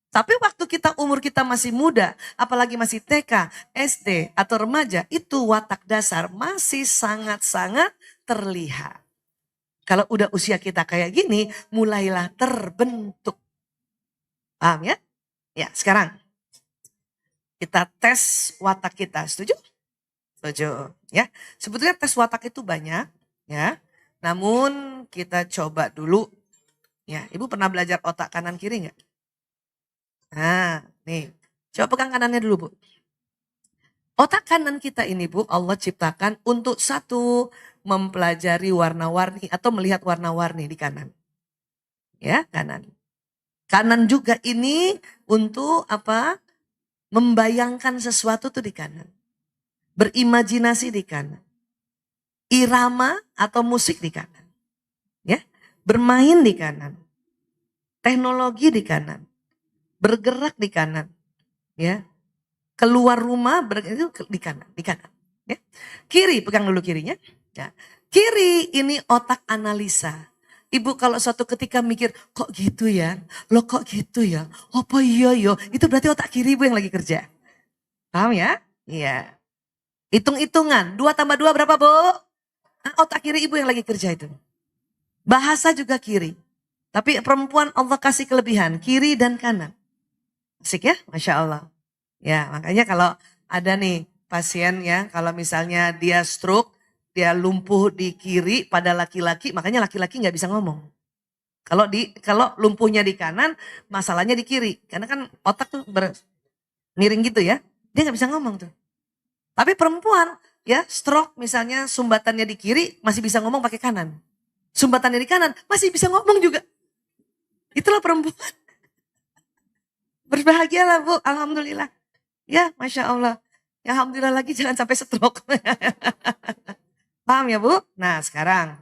Tapi waktu umur kita masih muda, apalagi masih TK, SD atau remaja, itu watak dasar masih sangat-sangat terlihat. Kalau udah usia kita kayak gini, mulailah terbentuk. Paham ya? Ya, sekarang kita tes watak kita, setuju? Setuju, ya. Sebetulnya tes watak itu banyak, ya. Namun kita coba dulu, ya. Ibu pernah belajar otak kanan kiri nggak? Nah, nih, coba pegang kanannya dulu, Bu. Otak kanan kita ini, Bu, Allah ciptakan untuk satu, mempelajari warna-warni atau melihat warna-warni di kanan. Ya, kanan. Kanan juga ini untuk apa? Membayangkan sesuatu tuh di kanan. Berimajinasi di kanan. Irama atau musik di kanan. Ya, bermain di kanan. Teknologi di kanan. Bergerak di kanan. Ya. Keluar rumah itu di kanan, Ya. Kiri, pegang dulu kirinya. Ya. Kiri ini otak analisa. Ibu kalau suatu ketika mikir, kok gitu ya? Loh kok gitu ya? Apa iya yo? Itu berarti otak kiri ibu yang lagi kerja. Paham ya? Iya. Hitung-hitungan, 2 tambah 2 berapa Bu? Nah, otak kiri ibu yang lagi kerja itu. Bahasa juga kiri. Tapi perempuan Allah kasih kelebihan, kiri dan kanan. Asik ya? Masya Allah. Ya makanya kalau ada nih pasien ya, kalau misalnya dia stroke, dia lumpuh di kiri pada laki-laki, makanya laki-laki nggak bisa ngomong. Kalau lumpuhnya di kanan, masalahnya di kiri. Karena kan otak tuh miring gitu ya, dia nggak bisa ngomong tuh. Tapi perempuan ya stroke misalnya sumbatannya di kiri masih bisa ngomong pakai kanan. Sumbatannya di kanan masih bisa ngomong juga. Itulah perempuan. Berbahagialah Bu, alhamdulillah. Ya Masya Allah. Ya alhamdulillah lagi jangan sampai stroke. Paham ya Bu? Nah sekarang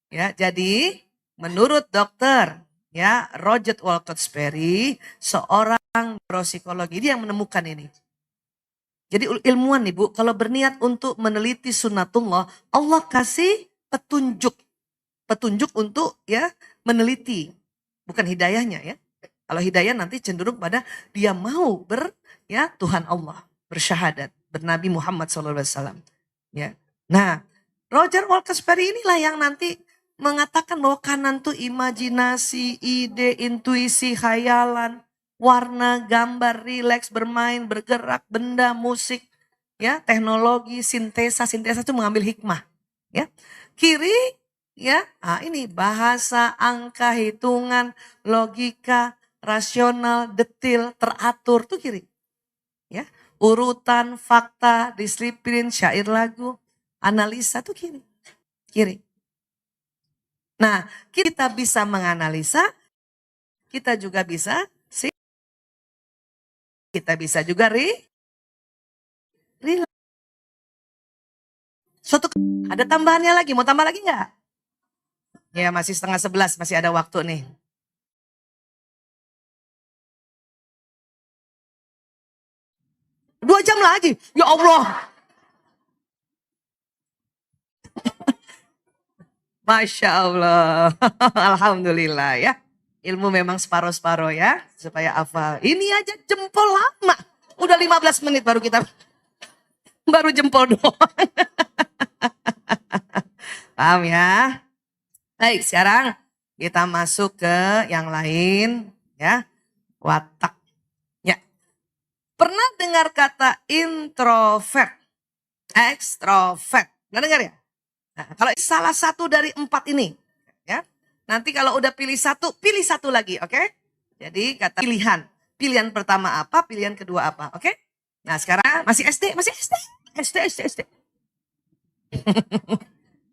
ya jadi menurut dokter ya Roger Wolters-Perry seorang neuropsikologi dia yang menemukan ini. Jadi ilmuwan nih Bu, kalau berniat untuk meneliti sunnatullah, Allah kasih petunjuk. Petunjuk untuk ya meneliti. Bukan hidayahnya ya. Kalau hidayah nanti cenderung pada dia mau ya Tuhan Allah. Bersyahadat. Bernabi Muhammad SAW. Ya. Nah Roger Wolters-Perry inilah yang nanti mengatakan bahwa kanan tuh imajinasi, ide, intuisi, khayalan, warna, gambar, rileks, bermain, bergerak, benda, musik, ya, teknologi, sintesa itu mengambil hikmah, ya. Kiri, ya, ini bahasa, angka, hitungan, logika, rasional, detil, teratur tuh kiri, ya. Urutan, fakta, disiplin, syair lagu, analisa tuh kiri. Nah, kita bisa menganalisa, kita juga bisa kita bisa juga relax. Ada tambahannya lagi, mau tambah lagi nggak? Ya masih 10:30, masih ada waktu nih. Dua jam lagi, ya Allah. Masya Allah, Alhamdulillah ya. Ilmu memang separuh-separuh ya, supaya hafal. Ini aja jempol lama, udah 15 menit baru kita, baru jempol doang. Paham ya? Baik, sekarang kita masuk ke yang lain ya. Watak. Ya. Pernah dengar kata introvert, ekstrovert? Pernah dengar ya? Nah, kalau salah satu dari 4 ini, ya. Nanti kalau udah pilih satu lagi, oke? Jadi kata pilihan. Pilihan pertama apa, pilihan kedua apa, oke? Nah sekarang masih SD, SD.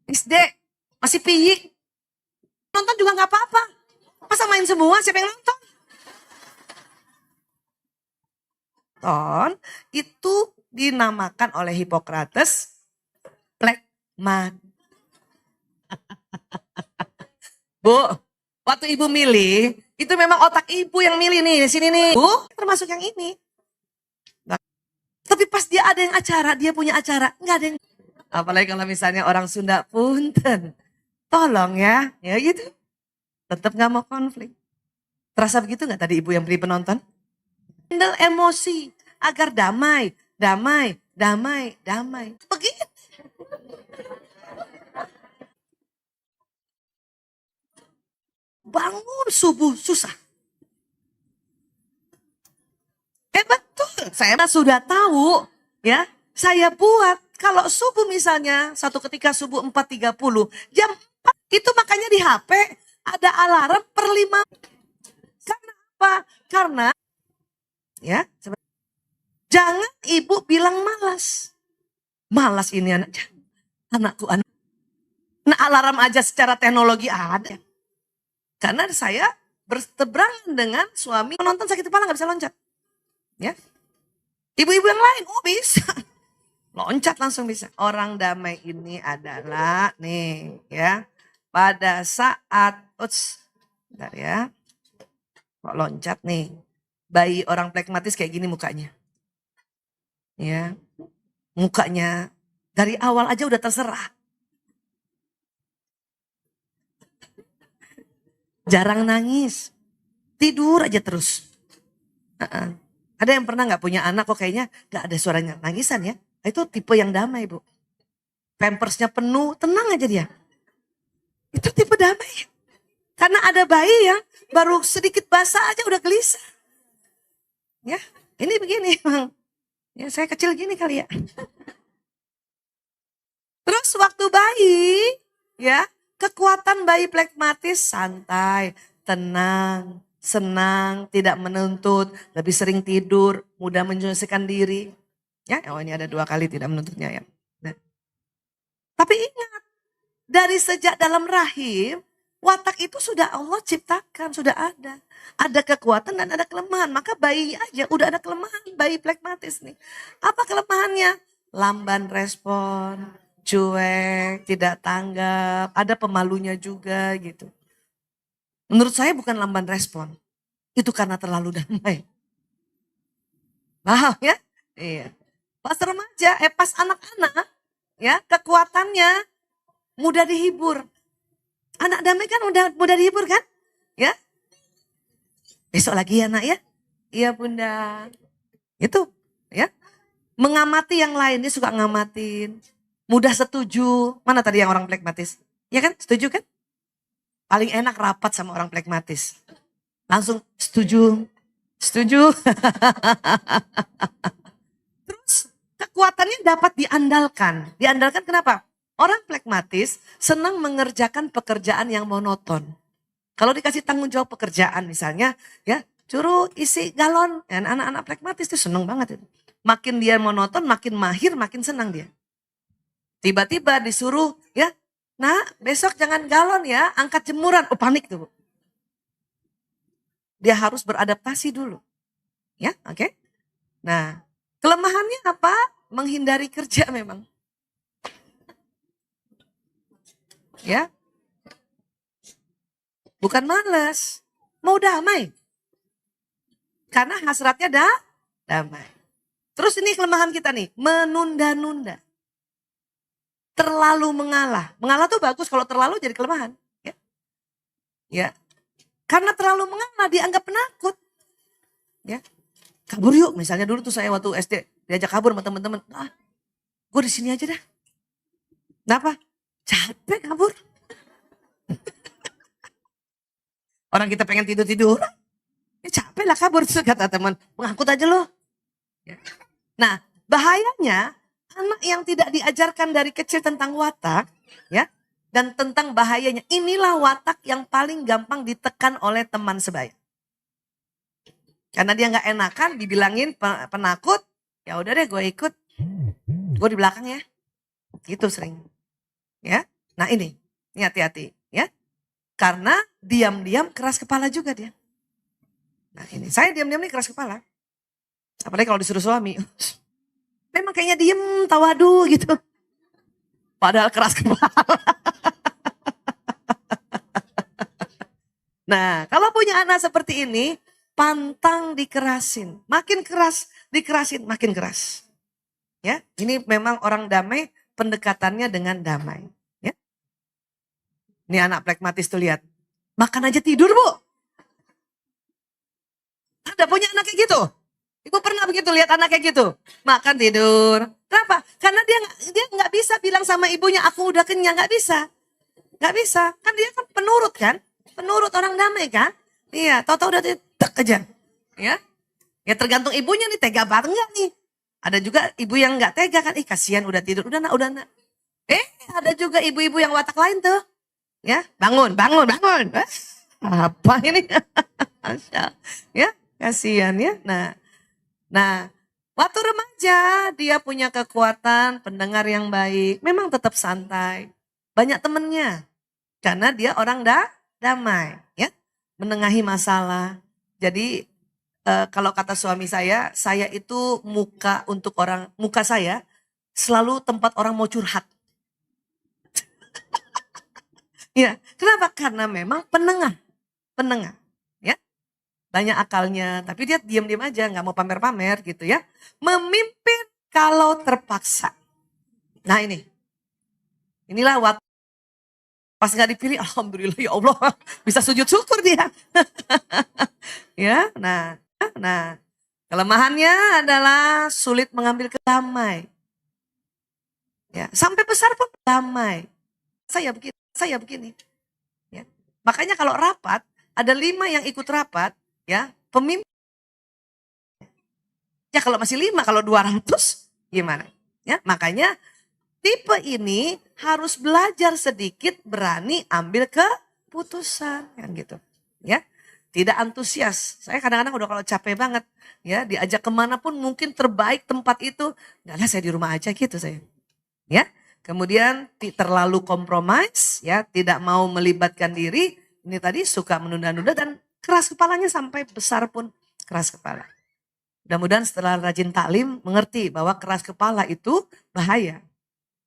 SD, masih piyi. Nonton juga nggak apa-apa. Masa main semua, siapa yang nonton? Itu dinamakan oleh Hippocrates plekmat. Bu, waktu ibu milih, itu memang otak ibu yang milih nih, di sini nih. Bu, termasuk yang ini. Tapi pas dia ada yang acara, dia punya acara, nggak ada yang. Apalagi kalau misalnya orang Sunda, punten. Tolong ya gitu. Tetap nggak mau konflik. Terasa begitu nggak tadi ibu yang beli penonton? Handle emosi agar damai. Begitu. Bangun subuh susah. Betul, saya sudah tahu ya. Saya buat kalau subuh misalnya satu ketika subuh 4.30 jam 4 itu makanya di HP ada alarm per 5. Karena apa? Karena ya jangan ibu bilang malas. Malas ini anakku. Nah alarm aja secara teknologi ada. Karena saya berseberangan dengan suami menonton sakit kepala nggak bisa loncat. Ya. Ibu-ibu yang lain, oh bisa. Loncat langsung bisa. Orang damai ini adalah nih ya. Pada saat, bentar ya. Kok loncat nih. Bayi orang plekmatis kayak gini mukanya. Ya. Mukanya dari awal aja udah terserah. Jarang nangis. Tidur aja terus. Ada yang pernah nggak punya anak kok kayaknya nggak ada suaranya nangisan ya. Itu tipe yang damai bu. Pampersnya penuh, tenang aja dia. Itu tipe damai. Karena ada bayi yang baru sedikit basah aja udah gelisah. Ya, ini begini bang. Ya saya kecil gini kali ya. Terus waktu bayi, ya kekuatan bayi plekmatis santai, tenang, senang, tidak menuntut, lebih sering tidur, mudah menyelesaikan diri. Ya, oh ini ada 2 kali tidak menuntutnya ya. Nah. Tapi ingat, dari sejak dalam rahim, watak itu sudah Allah ciptakan, sudah ada. Ada kekuatan dan ada kelemahan. Maka bayi aja udah ada kelemahan, bayi plekmatis nih. Apa kelemahannya? Lamban respon, cuek, tidak tanggap, ada pemalunya juga gitu. Menurut saya bukan lamban respon, itu karena terlalu damai. Paham ya? Iya. Pas remaja, pas anak-anak, ya kekuatannya mudah dihibur. Anak damai kan mudah dihibur kan? Ya. Besok lagi ya nak ya. Iya bunda. Itu ya. Mengamati yang lain, dia suka ngamatin. Mudah setuju. Mana tadi yang orang plekmatis? Ya kan? Setuju kan? Paling enak rapat sama orang plekmatis. Langsung setuju. Setuju. Terus kekuatannya dapat diandalkan. Diandalkan kenapa? Orang plekmatis senang mengerjakan pekerjaan yang monoton. Kalau dikasih tanggung jawab pekerjaan misalnya, ya suruh isi galon. Dan anak-anak plekmatis itu senang banget itu. Makin dia monoton, makin mahir, makin senang dia. Tiba-tiba disuruh ya Nah, besok jangan galon ya, angkat jemuran. Oh, panik tuh, Bu. Dia harus beradaptasi dulu. Ya, oke. Nah, kelemahannya apa? Menghindari kerja memang. Ya, bukan malas, mau damai. Karena hasratnya damai. Terus ini kelemahan kita nih, menunda-nunda. Terlalu mengalah. Mengalah tuh bagus, kalau terlalu jadi kelemahan. Ya, ya. Karena terlalu mengalah dianggap penakut. Ya, kabur yuk. Misalnya dulu tuh saya waktu SD diajak kabur sama teman-teman. Ah, gue di sini aja dah. Kenapa? Capek kabur. Orang kita pengen tidur-tidur. Ya capek lah kabur. Terus kata teman, mengangkut aja loh. Ya. Nah, bahayanya anak yang tidak diajarkan dari kecil tentang watak, ya, dan tentang bahayanya. Inilah watak yang paling gampang ditekan oleh teman sebaya. Karena dia nggak enakan, dibilangin penakut, ya udah deh gue ikut, gue di belakang ya, gitu sering, ya. Nah ini hati-hati, ya, karena diam-diam keras kepala juga dia. Nah ini saya diam-diam nih keras kepala, apalagi kalau disuruh suami, memang kayaknya diem tawadu gitu, padahal keras kepala. Nah kalau punya anak seperti ini, pantang dikerasin, makin keras dikerasin makin keras. Ya, ini memang orang damai, pendekatannya dengan damai. Ya, ini anak pragmatis tuh lihat, makan aja tidur Bu. Ada punya anak kayak gitu? Ibu pernah begitu lihat anak kayak gitu? Makan tidur. Kenapa? Karena dia nggak bisa bilang sama ibunya aku udah kenyang, nggak bisa, nggak bisa. Kan dia kan penurut kan, penurut orang damai kan? Iya, tahu-tahu udah tek aja, ya. Ya tergantung ibunya nih tega banget nggak nih. Ada juga ibu yang nggak tega kan, ih kasihan udah tidur, udah nak, udah nak. Ada juga ibu-ibu yang watak lain tuh. Ya, bangun, bangun, bangun. Apa ini? Ya, kasihan ya. Nah, waktu remaja dia punya kekuatan pendengar yang baik. Memang tetap santai. Banyak temennya. Karena dia orang damai, ya. Menengahi masalah. Jadi kalau kata suami saya itu muka saya selalu tempat orang mau curhat. Ya, kenapa? Karena memang penengah, ya. Banyak akalnya, tapi dia diam-diam aja, nggak mau pamer-pamer gitu ya. Memimpin kalau terpaksa. Nah inilah waktu pas nggak dipilih, alhamdulillah ya Allah, bisa sujud syukur dia. Ya, nah, kelemahannya adalah sulit mengambil damai. Ya, sampai besar pun damai. Saya begini. Ya. Makanya kalau rapat, ada 5 yang ikut rapat, ya, pemimpin. Ya kalau masih 5, kalau 200 gimana? Ya, makanya tipe ini harus belajar sedikit berani ambil keputusan kan gitu. Ya. Tidak antusias. Saya kadang-kadang udah kalau capek banget ya, diajak kemana pun mungkin terbaik tempat itu, enggak lah saya di rumah aja gitu saya. Ya. Kemudian terlalu kompromis, ya, tidak mau melibatkan diri, ini tadi suka menunda-nunda dan keras kepalanya sampai besar pun keras kepala. Mudah-mudahan setelah rajin taklim mengerti bahwa keras kepala itu bahaya.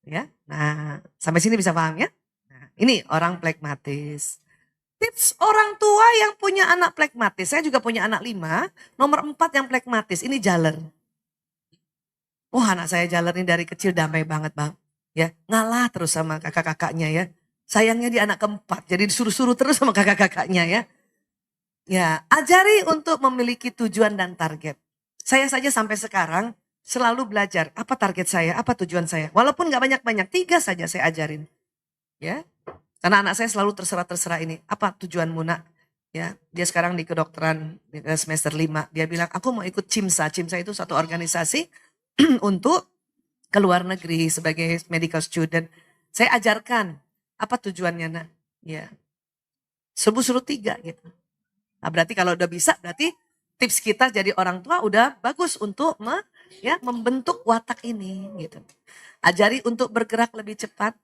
Ya, nah sampai sini bisa paham ya? Nah, ini orang plekmatis. Tips orang tua yang punya anak plekmatis, saya juga punya anak 5, nomor 4 yang plekmatis, ini jaler. Wah anak saya jaler ini dari kecil damai banget bang. Ya, ngalah terus sama kakak-kakaknya ya. Sayangnya dia anak keempat, jadi disuruh-suruh terus sama kakak-kakaknya ya. Ya, ajari untuk memiliki tujuan dan target. Saya saja sampai sekarang selalu belajar apa target saya, apa tujuan saya. Walaupun gak banyak-banyak, 3 saja saya ajarin. Ya, karena anak saya selalu terserah ini. Apa tujuanmu nak? Ya, dia sekarang di kedokteran semester 5. Dia bilang aku mau ikut CIMSA. CIMSA itu satu organisasi untuk ke luar negeri sebagai medical student. Saya ajarkan apa tujuannya nak. Ya, suruh 3 gitu. Nah berarti kalau udah bisa berarti tips kita jadi orang tua udah bagus untuk membentuk watak ini gitu. Ajari untuk bergerak lebih cepat.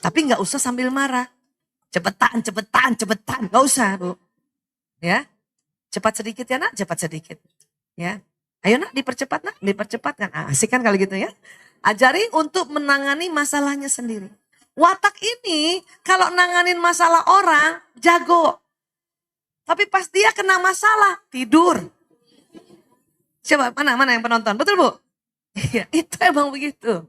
Tapi nggak usah sambil marah. Cepetan, cepetan, cepetan. Nggak usah, Bu. Ya, cepat sedikit ya nak, cepat sedikit. Ya, ayo nak dipercepat nak, dipercepat kan. Asik kan kalau gitu ya. Ajari untuk menangani masalahnya sendiri. Watak ini kalau nanganin masalah orang jago. Tapi pas dia kena masalah tidur. Coba mana yang penonton, betul Bu? Iya, itu emang begitu.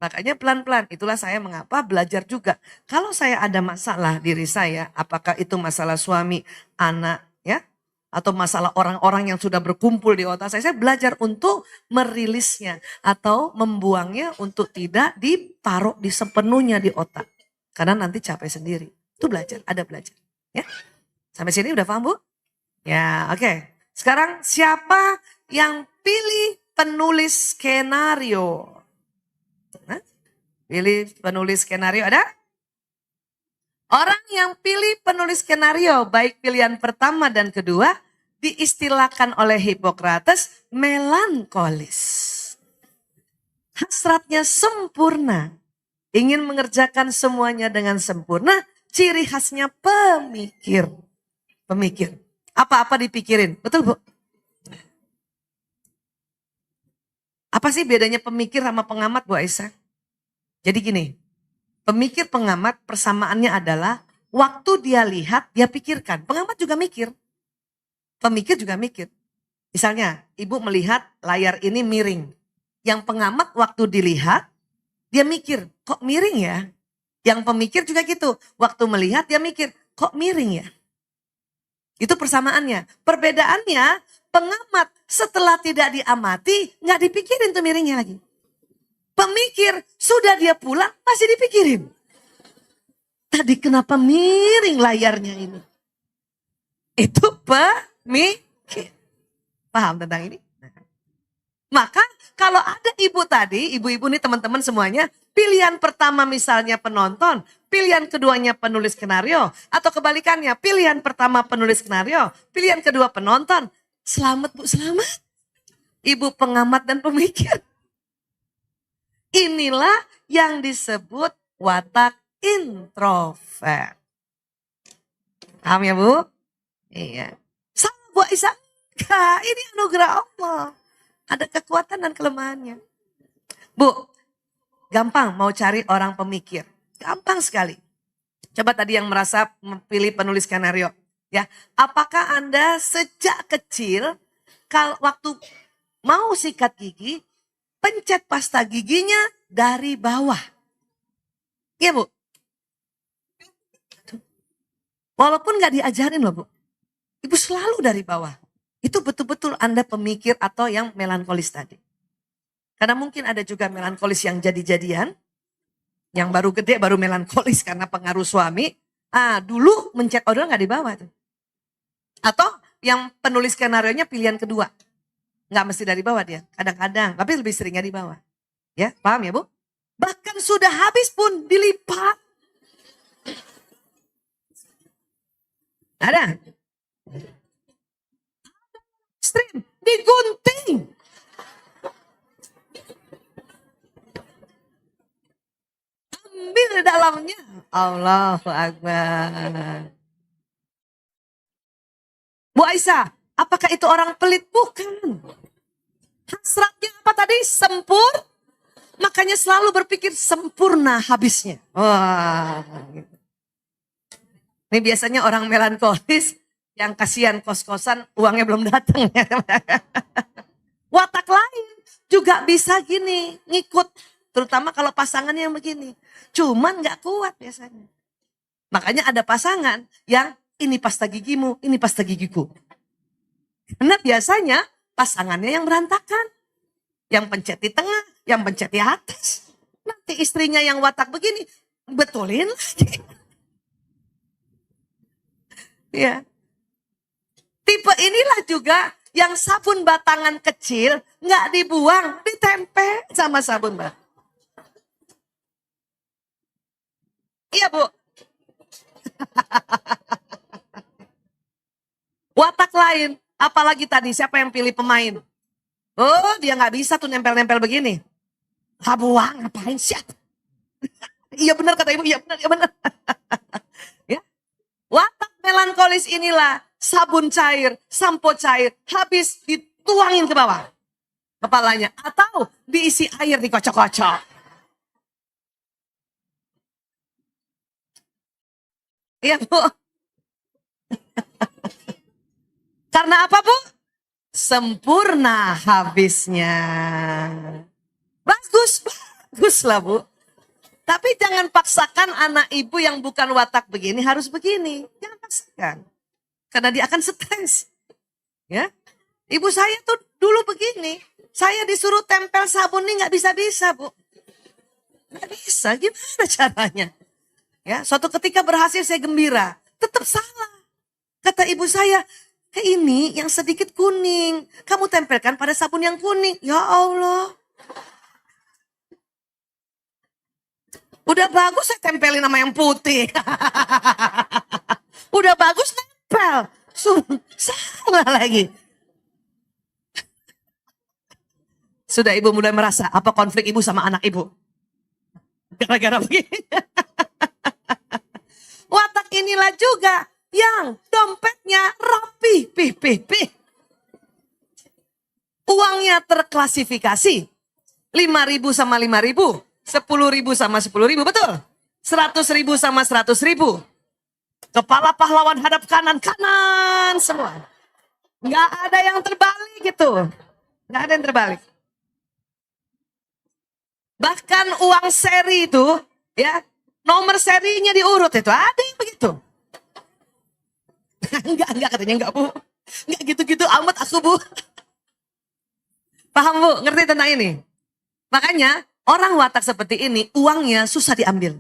Makanya pelan-pelan, itulah saya mengapa belajar juga. Kalau saya ada masalah diri saya, apakah itu masalah suami, anak, ya, atau masalah orang-orang yang sudah berkumpul di otak saya belajar untuk merilisnya atau membuangnya untuk tidak ditaruh di sepenuhnya di otak. Karena nanti capek sendiri. Itu belajar, ada belajar. Ya, sampai sini udah paham Bu? Ya, oke. Sekarang siapa yang pilih penulis skenario? Pilih penulis skenario ada? Orang yang pilih penulis skenario baik pilihan pertama dan kedua diistilahkan oleh Hippocrates melankolis. Hasratnya sempurna, ingin mengerjakan semuanya dengan sempurna, ciri khasnya pemikir. Pemikir, apa-apa dipikirin, betul Bu? Apa sih bedanya pemikir sama pengamat Bu Aisyah? Jadi gini, pemikir pengamat persamaannya adalah waktu dia lihat, dia pikirkan. Pengamat juga mikir. Pemikir juga mikir. Misalnya, ibu melihat layar ini miring. Yang pengamat waktu dilihat, dia mikir, kok miring ya? Yang pemikir juga gitu. Waktu melihat, dia mikir, kok miring ya? Itu persamaannya. Perbedaannya, pengamat setelah tidak diamati, nggak dipikirin tuh miringnya lagi. Pemikir, sudah dia pulang, masih dipikirin. Tadi kenapa miring layarnya ini? Itu pemikir. Paham tentang ini? Maka kalau ada ibu tadi, ibu-ibu nih teman-teman semuanya, pilihan pertama misalnya penonton, pilihan keduanya penulis skenario, atau kebalikannya, pilihan pertama penulis skenario, pilihan kedua penonton. Selamat Bu, selamat. Ibu pengamat dan pemikir. Inilah yang disebut watak introvert. Paham ya Bu? Iya. Sama Bu Aisyah. Ini anugerah Allah. Ada kekuatan dan kelemahannya. Bu, gampang mau cari orang pemikir. Gampang sekali. Coba tadi yang merasa memilih penulis skenario. Ya, apakah Anda sejak kecil kalau waktu mau sikat gigi, pencet pasta giginya dari bawah? Iya Bu. Walaupun gak diajarin loh Bu. Ibu selalu dari bawah. Itu betul-betul Anda pemikir atau yang melankolis tadi. Karena mungkin ada juga melankolis yang jadi-jadian. Yang baru gede baru melankolis karena pengaruh suami. Dulu mencet odol gak di bawah tuh. Atau yang penulis skenarionya pilihan kedua. Nggak mesti dari bawah dia, kadang-kadang, tapi lebih seringnya di bawah. Ya, paham ya Bu? Bahkan sudah habis pun dilipat. Ada? Stream, digunting. Ambil dalamnya. Allahu Akbar. Bu Aisyah, apakah itu orang pelit? Bukan. Hasratnya apa tadi? Makanya selalu berpikir sempurna habisnya. Wah. Ini biasanya orang melankolis yang kasihan kos-kosan uangnya belum datang. Watak lain juga bisa gini, ngikut. Terutama kalau pasangannya yang begini. Cuman gak kuat biasanya. Makanya ada pasangan yang ini pasta gigimu, ini pasta gigiku. Karena biasanya pasangannya yang berantakan. Yang pencet di tengah, yang pencet di atas. Nanti istrinya yang watak begini, betulin lagi. Ya. Tipe inilah juga yang sabun batangan kecil nggak dibuang, ditempel sama sabun batangan. Iya Bu. Watak lain, apalagi tadi siapa yang pilih pemain? Oh, dia nggak bisa tuh nempel-nempel begini. Buang, ngapain sih? Iya benar kata ibu, iya benar, iya benar. Ya, watak melankolis inilah sabun cair, sampo cair, habis dituangin ke bawah kepalanya atau diisi air dikocok-kocok. Iya Bu. Karena apa Bu? Sempurna habisnya. Bagus, bagus lah Bu. Tapi jangan paksakan anak ibu yang bukan watak begini harus begini. Jangan paksakan. Karena dia akan stres. Ya, ibu saya tuh dulu begini. Saya disuruh tempel sabun nih nggak bisa-bisa Bu. Nggak bisa, gimana caranya? Ya, suatu ketika berhasil saya gembira. Tetap salah. Kata ibu saya, ini yang sedikit kuning. Kamu tempelkan pada sabun yang kuning. Ya Allah. Udah bagus saya tempelin sama yang putih. Udah bagus tempel. Salah lagi. Sudah ibu mulai merasa apa konflik ibu sama anak ibu? Gara-gara begini. Watak inilah juga yang dompetnya rapi, pih. Uangnya terklasifikasi. 5.000 sama 5.000. 10.000 sama 10.000, betul? 100.000 sama 100.000. Kepala pahlawan hadap kanan semua. Nggak ada yang terbalik gitu. Nggak ada yang terbalik. Bahkan uang seri itu, ya, nomor serinya diurut itu. Ada yang begitu. Enggak katanya enggak Bu. Enggak gitu-gitu amat aku Bu. Paham Bu? Ngerti tentang ini? Makanya orang watak seperti ini uangnya susah diambil.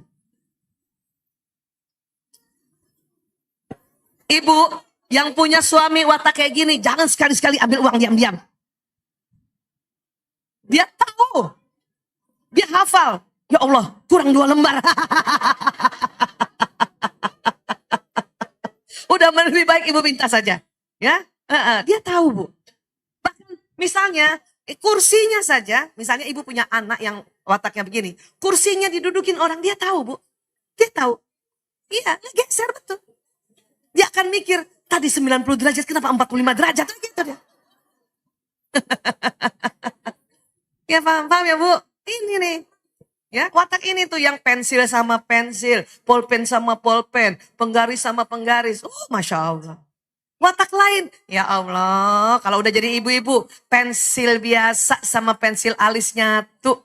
Ibu yang punya suami watak kayak gini jangan sekali-sekali ambil uang diam-diam. Dia tahu. Dia hafal. Ya Allah, kurang 2 lembar. Udah lebih baik ibu minta saja. Ya, dia tahu Bu. Bahkan misalnya kursinya saja, misalnya ibu punya anak yang wataknya begini, kursinya didudukin orang, dia tahu Bu. Dia tahu. Iya, geser betul. Dia akan mikir, tadi 90 derajat, kenapa 45 derajat? Gitu dia. Ya paham ya Bu? Ini nih. Ya, watak ini tuh yang pensil sama pensil, pulpen sama pulpen, penggaris sama penggaris. Masya Allah. Watak lain, ya Allah, kalau udah jadi ibu-ibu, pensil biasa sama pensil alis nyatu.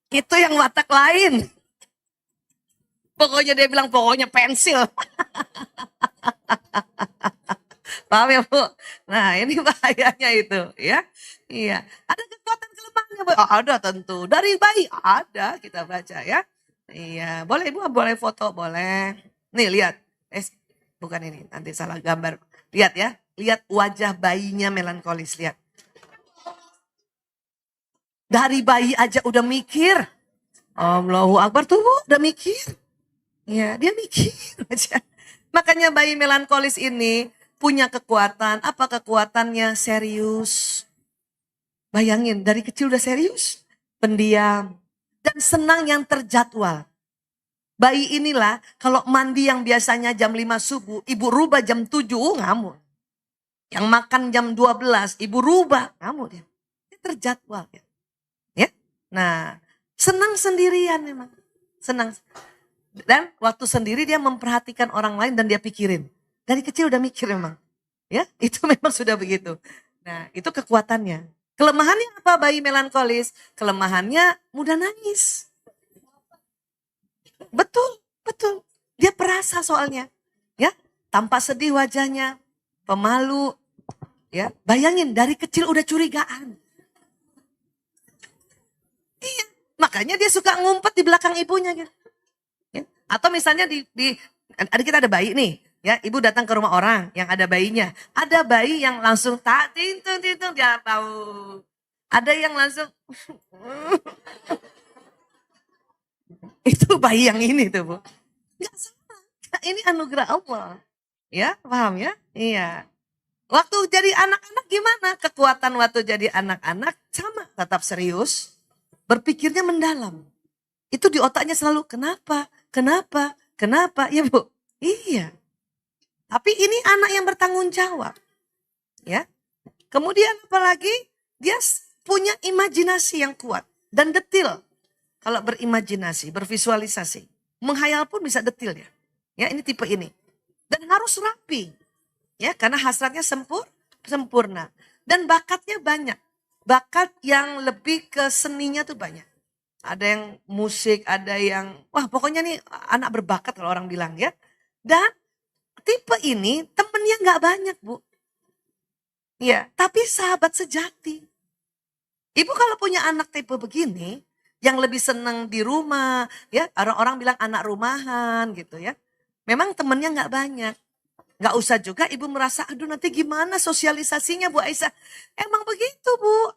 Itu yang watak lain. Pokoknya dia bilang, pokoknya pensil. Paham ya Bu? Nah ini bahayanya itu ya. Iya. Ada kekuatan kelemahannya Bu? Ada tentu. Dari bayi ada kita baca ya. Iya. Boleh Ibu, boleh foto, boleh. Nih lihat. Bukan ini, nanti salah gambar. Lihat ya. Lihat wajah bayinya melankolis. Lihat. Dari bayi aja udah mikir. Allahu Akbar tuh Bu, udah mikir. Iya, dia mikir aja. Makanya bayi melankolis ini punya kekuatan. Apa kekuatannya? Serius. Bayangin, dari kecil udah serius. Pendiam. Dan senang yang terjadwal. Bayi inilah kalau mandi yang biasanya jam 5 subuh, ibu rubah jam 7, ngamuk. Yang makan jam 12, ibu rubah, ngamuk dia. Dia terjadwal. Ya. Nah, senang sendirian memang. Senang. Dan waktu sendiri dia memperhatikan orang lain dan dia pikirin. Dari kecil udah mikir memang. Ya, itu memang sudah begitu. Nah, itu kekuatannya. Kelemahannya apa bayi melankolis? Kelemahannya mudah nangis. Betul, betul. Dia perasa soalnya. Ya, tampak sedih wajahnya, pemalu. Ya, bayangin dari kecil udah curigaan. Iya, makanya dia suka ngumpet di belakang ibunya gitu. Ya. Atau misalnya ada kita ada bayi nih. Ya, ibu datang ke rumah orang yang ada bayinya. Ada bayi yang langsung tak tintung dia tahu. Ada yang langsung itu bayi yang ini tuh Bu. Gak salah. Ini anugerah Allah. Ya, paham ya? Iya. Waktu jadi anak-anak gimana? Kekuatan waktu jadi anak-anak sama, tetap serius. Berpikirnya mendalam. Itu di otaknya selalu, kenapa, kenapa, kenapa, ya Bu? Iya. Tapi ini anak yang bertanggung jawab. Ya. Kemudian apalagi dia punya imajinasi yang kuat dan detil. Kalau berimajinasi, bervisualisasi, menghayal pun bisa detil ya. Ya, ini tipe ini. Dan harus rapi. Ya, karena hasratnya sempurna. Dan bakatnya banyak. Bakat yang lebih ke seninya tuh banyak. Ada yang musik, ada yang, wah pokoknya nih anak berbakat kalau orang bilang ya. Dan tipe ini temennya nggak banyak Bu. Ya, tapi sahabat sejati. Ibu kalau punya anak tipe begini, yang lebih senang di rumah, ya orang-orang bilang anak rumahan gitu ya. Memang temennya nggak banyak. Nggak usah juga ibu merasa, aduh nanti gimana sosialisasinya Bu Aisyah. Emang begitu Bu.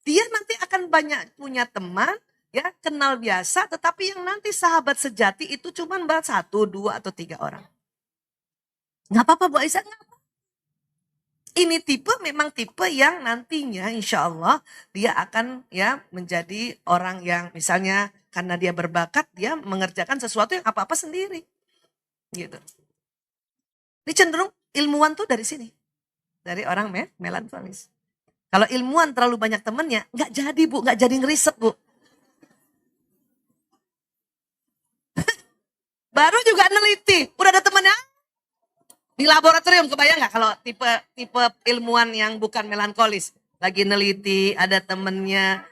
Dia nanti akan banyak punya teman, ya kenal biasa, tetapi yang nanti sahabat sejati itu cuma 1, 2, atau 3 orang. Nggak apa-apa Bu Aisyah, nggak apa. Ini tipe memang tipe yang nantinya insya Allah dia akan ya menjadi orang yang misalnya karena dia berbakat, dia mengerjakan sesuatu yang apa-apa sendiri. Gitu. Ini cenderung ilmuwan tuh dari sini. Dari orang melankolis. Kalau ilmuwan terlalu banyak temennya, nggak jadi Bu, nggak jadi ngeriset Bu. Baru juga neliti, udah ada temennya. Di laboratorium kebayang nggak kalau tipe ilmuwan yang bukan melankolis. Lagi neliti, ada temennya.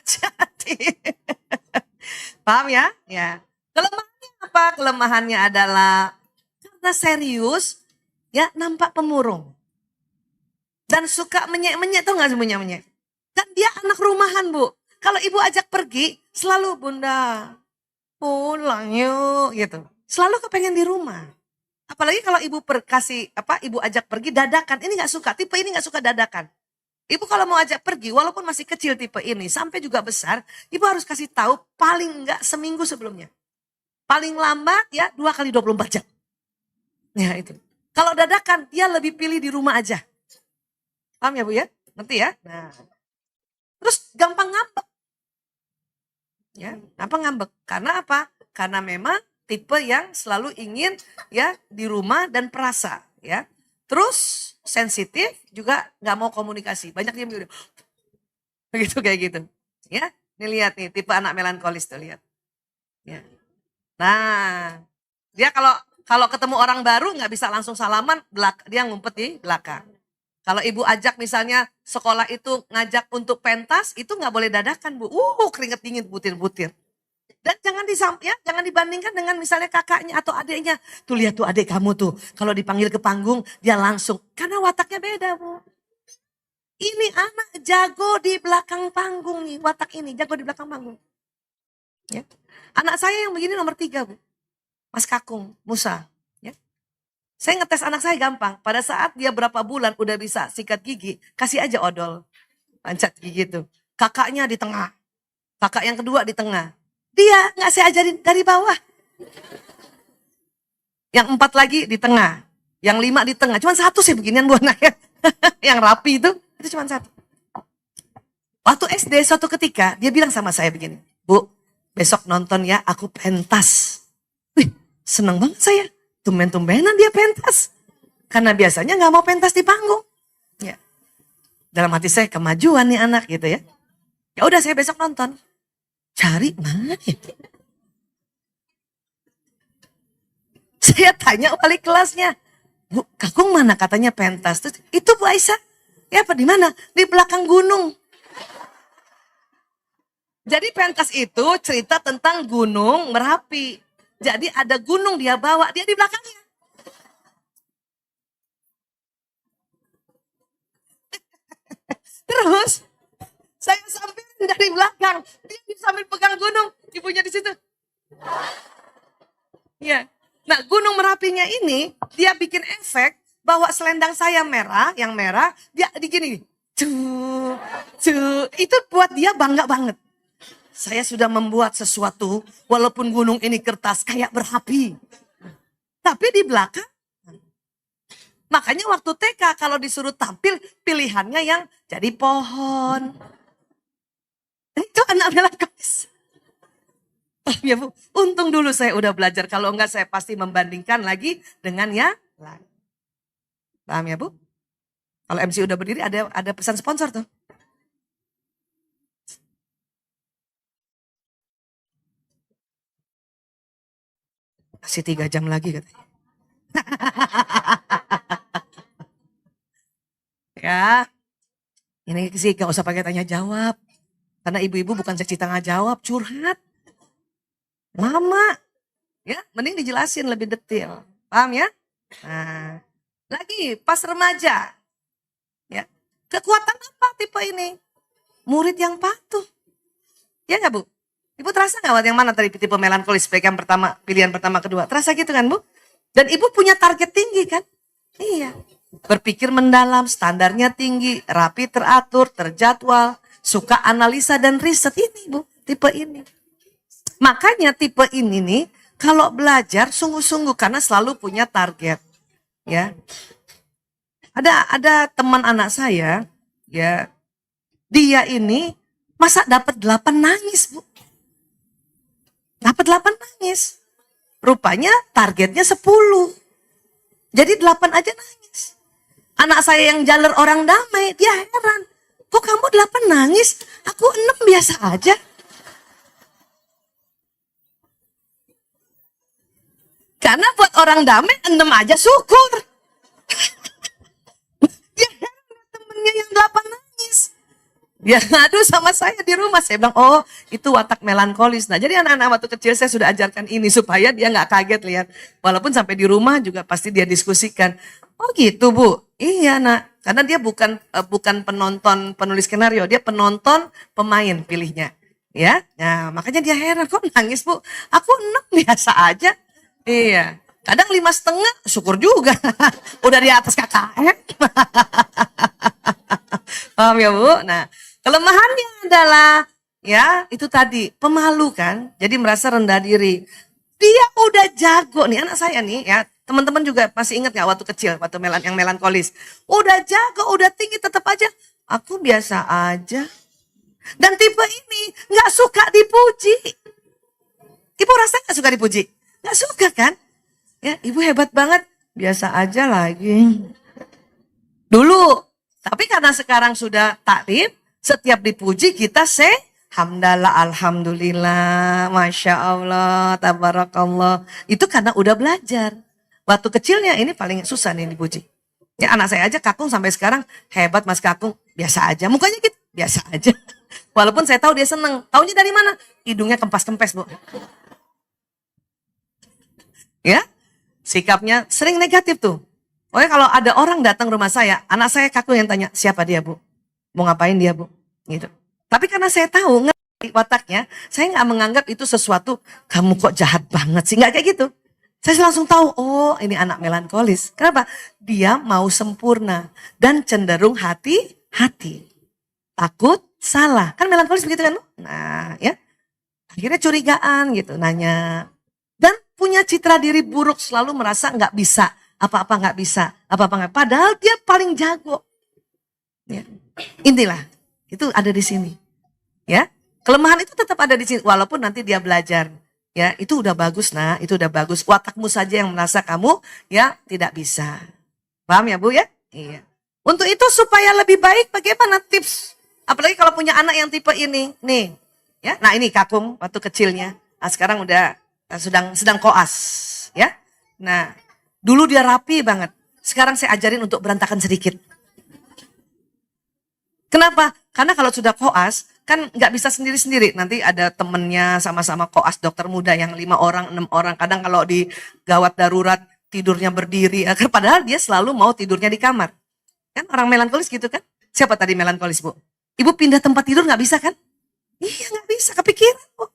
Jadi, paham ya? Ya. Kelemahannya apa? Kelemahannya adalah karena serius, ya nampak pemurung. Dan suka menyek-menyek, tau gak sih menyek-menyek? Kan dia anak rumahan Bu. Kalau ibu ajak pergi, selalu Bunda, pulang yuk gitu. Selalu kepengen di rumah. Apalagi kalau ibu ibu ajak pergi dadakan. Ini gak suka, tipe ini gak suka dadakan. Ibu kalau mau ajak pergi, walaupun masih kecil tipe ini, sampai juga besar, ibu harus kasih tahu paling enggak seminggu sebelumnya. Paling lambat ya 2 kali 24 jam. Ya itu. Kalau dadakan, dia lebih pilih di rumah aja. Paham ya Bu ya? Ngerti ya? Nah. Terus gampang ngambek. Ya, apa ngambek? Karena apa? Karena memang tipe yang selalu ingin ya di rumah dan perasa ya. Terus sensitif juga nggak mau komunikasi. Banyak dia begitu kayak gitu. Ya, ini lihat nih tipe anak melankolis tuh lihat. Ya. Nah, dia kalau ketemu orang baru nggak bisa langsung salaman, dia ngumpet di belakang. Kalau ibu ajak misalnya sekolah itu ngajak untuk pentas, itu nggak boleh dadakan Bu. Keringet dingin butir-butir. Dan jangan dibandingkan dengan misalnya kakaknya atau adiknya. Tuh lihat tuh adik kamu tuh, kalau dipanggil ke panggung dia langsung. Karena wataknya beda Bu. Ini anak jago di belakang panggung nih, watak ini jago di belakang panggung. Ya. Anak saya yang begini nomor 3 Bu. Mas Kakung, Musa. Saya ngetes anak saya gampang. Pada saat dia berapa bulan udah bisa sikat gigi, kasih aja odol. Pancat gigi itu. Kakaknya di tengah. Kakak yang kedua di tengah. Dia nggak saya ajarin dari bawah. Yang 4 lagi di tengah. Yang 5 di tengah. Cuman 1 sih beginian Bu anaknya. Yang rapi itu cuma 1. Waktu SD suatu ketika dia bilang sama saya begini. Bu, besok nonton ya aku pentas. Wih, seneng banget saya. Tumben-tumbenan dia pentas. Karena biasanya nggak mau pentas di panggung. Ya. Dalam hati saya kemajuan nih anak gitu ya. Ya udah saya besok nonton. Cari mana ya? Saya tanya wali kelasnya. Bu, Kakung mana katanya pentas? Terus, itu Bu Aisyah. Ya apa di mana? Di belakang gunung. Jadi pentas itu cerita tentang gunung Merapi. Jadi ada gunung dia bawa, dia di belakangnya. Terus saya samperin dari belakang, dia sambil pegang gunung, ibunya di situ. Ya. Nah, gunung Merapinya ini dia bikin efek bahwa selendang saya merah, yang merah, dia digini. Itu buat dia bangga banget. Saya sudah membuat sesuatu, walaupun gunung ini kertas kayak berapi. Tapi di belakang, Makanya waktu TK kalau disuruh tampil, pilihannya yang jadi pohon. Itu anak melankolis. Oh ya Bu, untung dulu saya udah belajar. Kalau enggak saya pasti membandingkan lagi dengan yang lain. Paham ya Bu? Kalau MC udah berdiri ada pesan sponsor tuh. Masih 3 jam lagi katanya. Ya, ini sih gak usah pakai tanya jawab. Karena ibu-ibu bukan seksi tengah jawab, curhat. Lama. Ya, mending dijelasin lebih detail. Paham ya? Nah, lagi pas remaja. Ya, kekuatan apa tipe ini? Murid yang patuh. Ya nggak Bu? Ibu terasa nggak yang mana tadi tipe melankolis pilihan pertama kedua? Terasa gitu kan Bu? Dan ibu punya target tinggi kan? Iya. Berpikir mendalam, standarnya tinggi, rapi teratur, terjadwal, suka analisa dan riset ini Bu, tipe ini. Makanya tipe ini nih kalau belajar sungguh-sungguh karena selalu punya target. Ya. Ada teman anak saya, ya. Dia ini masa dapat 8 nangis, Bu. Dapat 8 nangis. Rupanya targetnya 10. Jadi 8 aja nangis. Anak saya yang jalur orang damai, dia heran. Kok kamu 8 nangis? Aku 6 biasa aja. Karena buat orang damai 6 aja syukur. Dia heran temennya yang 8 nangis. Dia ngadu sama saya di rumah. Saya bilang, oh itu watak melankolis. Nah jadi anak-anak waktu kecil saya sudah ajarkan ini supaya dia nggak kaget lihat. Walaupun sampai di rumah juga pasti dia diskusikan. Oh gitu Bu? Iya nak. Karena dia bukan penonton penulis skenario. Dia penonton pemain pilihnya. Ya, nah makanya dia heran. Kok nangis Bu? Aku 6 biasa aja. Iya. Kadang 5,5 syukur juga. Udah di atas KKM. Paham ya Bu? Nah. Kelemahannya adalah ya itu tadi pemalu kan, jadi merasa rendah diri. Dia udah jago nih anak saya nih ya, teman-teman juga masih ingat nggak waktu kecil, waktu yang melankolis, udah jago, udah tinggi tetap aja, aku biasa aja. Dan tipe ini nggak suka dipuji. Ibu rasa nggak suka dipuji? Nggak suka kan? Ya ibu hebat banget, biasa aja lagi. Dulu, tapi karena sekarang sudah taklim. Setiap dipuji kita hamdalah, alhamdulillah, masya Allah, tabarakallah. Itu karena udah belajar. Waktu kecilnya ini paling susah nih dipuji. Ya anak saya aja Kakung sampai sekarang hebat Mas Kakung, biasa aja. Mukanya gitu, biasa aja. Walaupun saya tahu dia seneng. Taunya dari mana? Hidungnya kempes-kempes Bu. Ya, sikapnya sering negatif tuh. Pokoknya kalau ada orang datang rumah saya, anak saya Kakung yang tanya, siapa dia Bu? Mau ngapain dia Bu? Gitu. Tapi karena saya tahu ngerti wataknya, saya nggak menganggap itu sesuatu kamu kok jahat banget sih, nggak kayak gitu. Saya langsung tahu, oh ini anak melankolis. Kenapa? Dia mau sempurna dan cenderung hati-hati, takut salah. Kan melankolis begitu kan? Nah ya, akhirnya curigaan gitu, nanya dan punya citra diri buruk, selalu merasa nggak bisa, apa-apa nggak bisa, apa-apa nggak. Padahal dia paling jago. Ya. Intilah itu ada di sini, ya kelemahan itu tetap ada di sini walaupun nanti dia belajar, ya itu udah bagus nah, itu udah bagus. Watakmu saja yang merasa kamu ya tidak bisa, paham ya Bu ya? Iya. Untuk itu supaya lebih baik bagaimana tips? Apalagi kalau punya anak yang tipe ini, nih, ya. Nah ini Kakung waktu kecilnya, nah, sekarang udah sedang koas, ya. Nah dulu dia rapi banget, sekarang saya ajarin untuk berantakan sedikit. Kenapa? Karena kalau sudah koas, kan nggak bisa sendiri-sendiri. Nanti ada temennya sama-sama koas dokter muda yang 5 orang, 6 orang. Kadang kalau di gawat darurat tidurnya berdiri. Padahal dia selalu mau tidurnya di kamar. Kan orang melankolis gitu kan? Siapa tadi melankolis Bu? Ibu pindah tempat tidur nggak bisa kan? Iya nggak bisa, kepikiran Bu.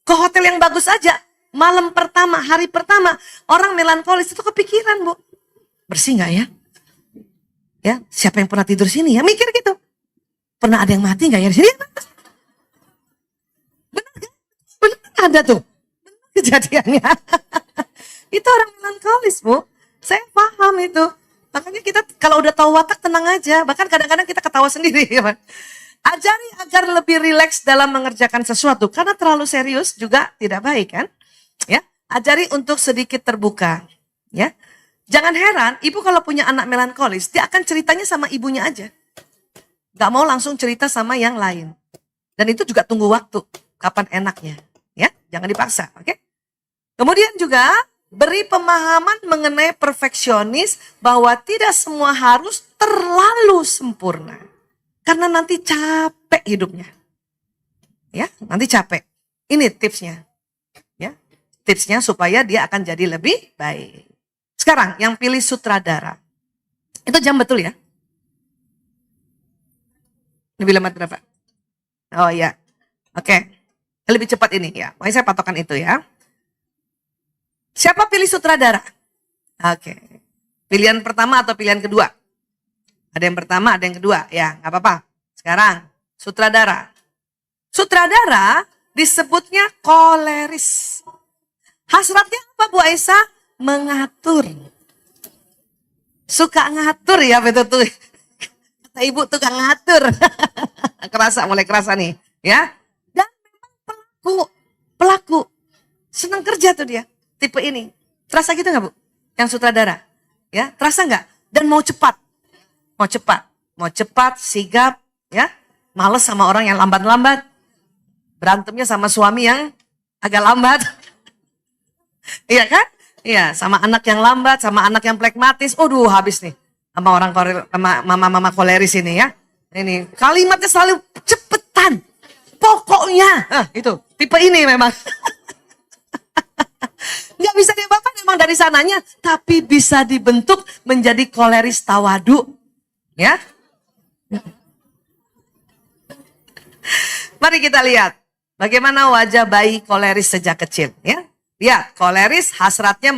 Ke hotel yang bagus aja. Malam pertama, hari pertama, orang melankolis itu kepikiran Bu. Bersih nggak ya? Ya, siapa yang pernah tidur sini ya? Mikir gitu. Pernah ada yang mati nggak ya di sini? Benar kan? Benar ada tuh. Benar kejadiannya. Itu orang melankolis Bu. Saya paham itu. Makanya kita kalau udah tahu watak tenang aja. Bahkan kadang-kadang kita ketawa sendiri. Ya, Pak. Ajari agar lebih rileks dalam mengerjakan sesuatu. Karena terlalu serius juga tidak baik kan. Ya, ajari untuk sedikit terbuka. Ya, jangan heran ibu kalau punya anak melankolis, dia akan ceritanya sama ibunya aja. Gak mau langsung cerita sama yang lain. Dan itu juga tunggu waktu. Kapan enaknya. Ya, jangan dipaksa. Oke. Kemudian juga beri pemahaman mengenai perfeksionis bahwa tidak semua harus terlalu sempurna. Karena nanti capek hidupnya. Ya, nanti capek. Ini tipsnya. Ya, tipsnya supaya dia akan jadi lebih baik. Sekarang yang pilih sutradara. Itu jam betul ya? Lebih lambat berapa? Oh iya. Oke. Lebih cepat ini ya. Makanya saya patokan itu ya. Siapa pilih sutradara? Oke. Pilihan pertama atau pilihan kedua? Ada yang pertama, ada yang kedua. Ya, nggak apa-apa. Sekarang, sutradara. Sutradara disebutnya koleris. Hasratnya apa Bu Aisyah? Mengatur. Suka ngatur ya, betul tuh. Kata ibu tukang ngatur. Mulai kerasa nih. Ya. Dan memang pelaku. Senang kerja tuh dia. Tipe ini. Terasa gitu nggak Bu? Yang sutradara. Ya, terasa nggak? Dan mau cepat. Mau cepat, sigap. Ya. Males sama orang yang lambat-lambat. Berantemnya sama suami yang agak lambat. Iya kan? Iya, sama anak yang lambat, sama anak yang plekmatis. Aduh, habis nih. Sama orang sama mama-mama koleris ini ya. Ini kalimatnya selalu cepetan. Pokoknya. Itu, tipe ini memang. Nggak bisa diapa-apa memang dari sananya. Tapi bisa dibentuk menjadi koleris tawadu. Ya. Mari kita lihat. Bagaimana wajah bayi koleris sejak kecil. Ya. Lihat, koleris hasratnya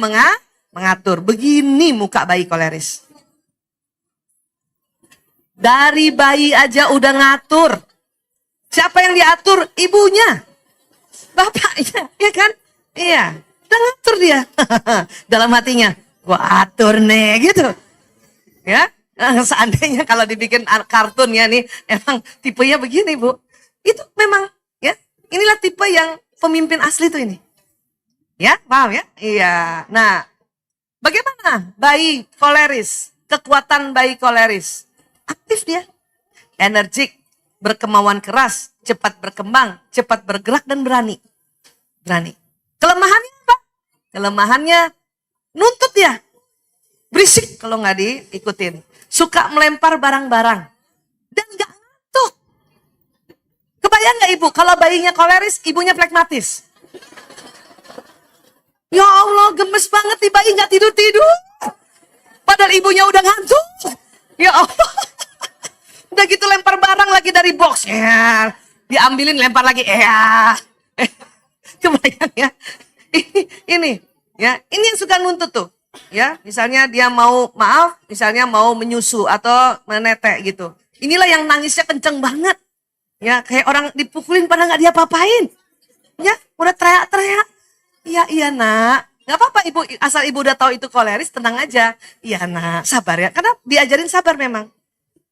mengatur. Begini muka bayi koleris. Dari bayi aja udah ngatur. Siapa yang diatur? Ibunya. Bapaknya, ya kan? Iya, udah ngatur dia. Dalam hatinya, gua atur nih, gitu. Ya, seandainya kalau dibikin kartun ya nih, emang tipenya begini Bu. Itu memang, ya, inilah tipe yang pemimpin asli tuh ini. Ya, paham ya? Iya. Nah, bagaimana bayi koleris? Kekuatan bayi koleris. Aktif dia, energik, berkemauan keras, cepat berkembang, cepat bergerak dan berani. Kelemahannya apa? Kelemahannya nuntut dia, berisik kalau nggak diikutin, suka melempar barang-barang dan nggak ngantuk. Kebayang nggak ibu kalau bayinya koleris, ibunya plekmatis? Ya Allah, gemes banget nih bayi nggak tidur. Padahal ibunya udah ngantuk. Ya Allah. Udah gitu lempar barang lagi dari box. Ya. Diambilin lempar lagi. Ya. Kebayang ya. Ini ya, ini yang suka nuntut tuh. Ya, misalnya dia mau misalnya mau menyusu atau menetek gitu. Inilah yang nangisnya kenceng banget. Ya, kayak orang dipukulin pada nggak dia apa-apain. Ya, udah teriak-teriak. Iya nak. Nggak apa-apa ibu, asal ibu udah tahu itu koleris, tenang aja. Iya nak, sabar ya. Karena diajarin sabar memang.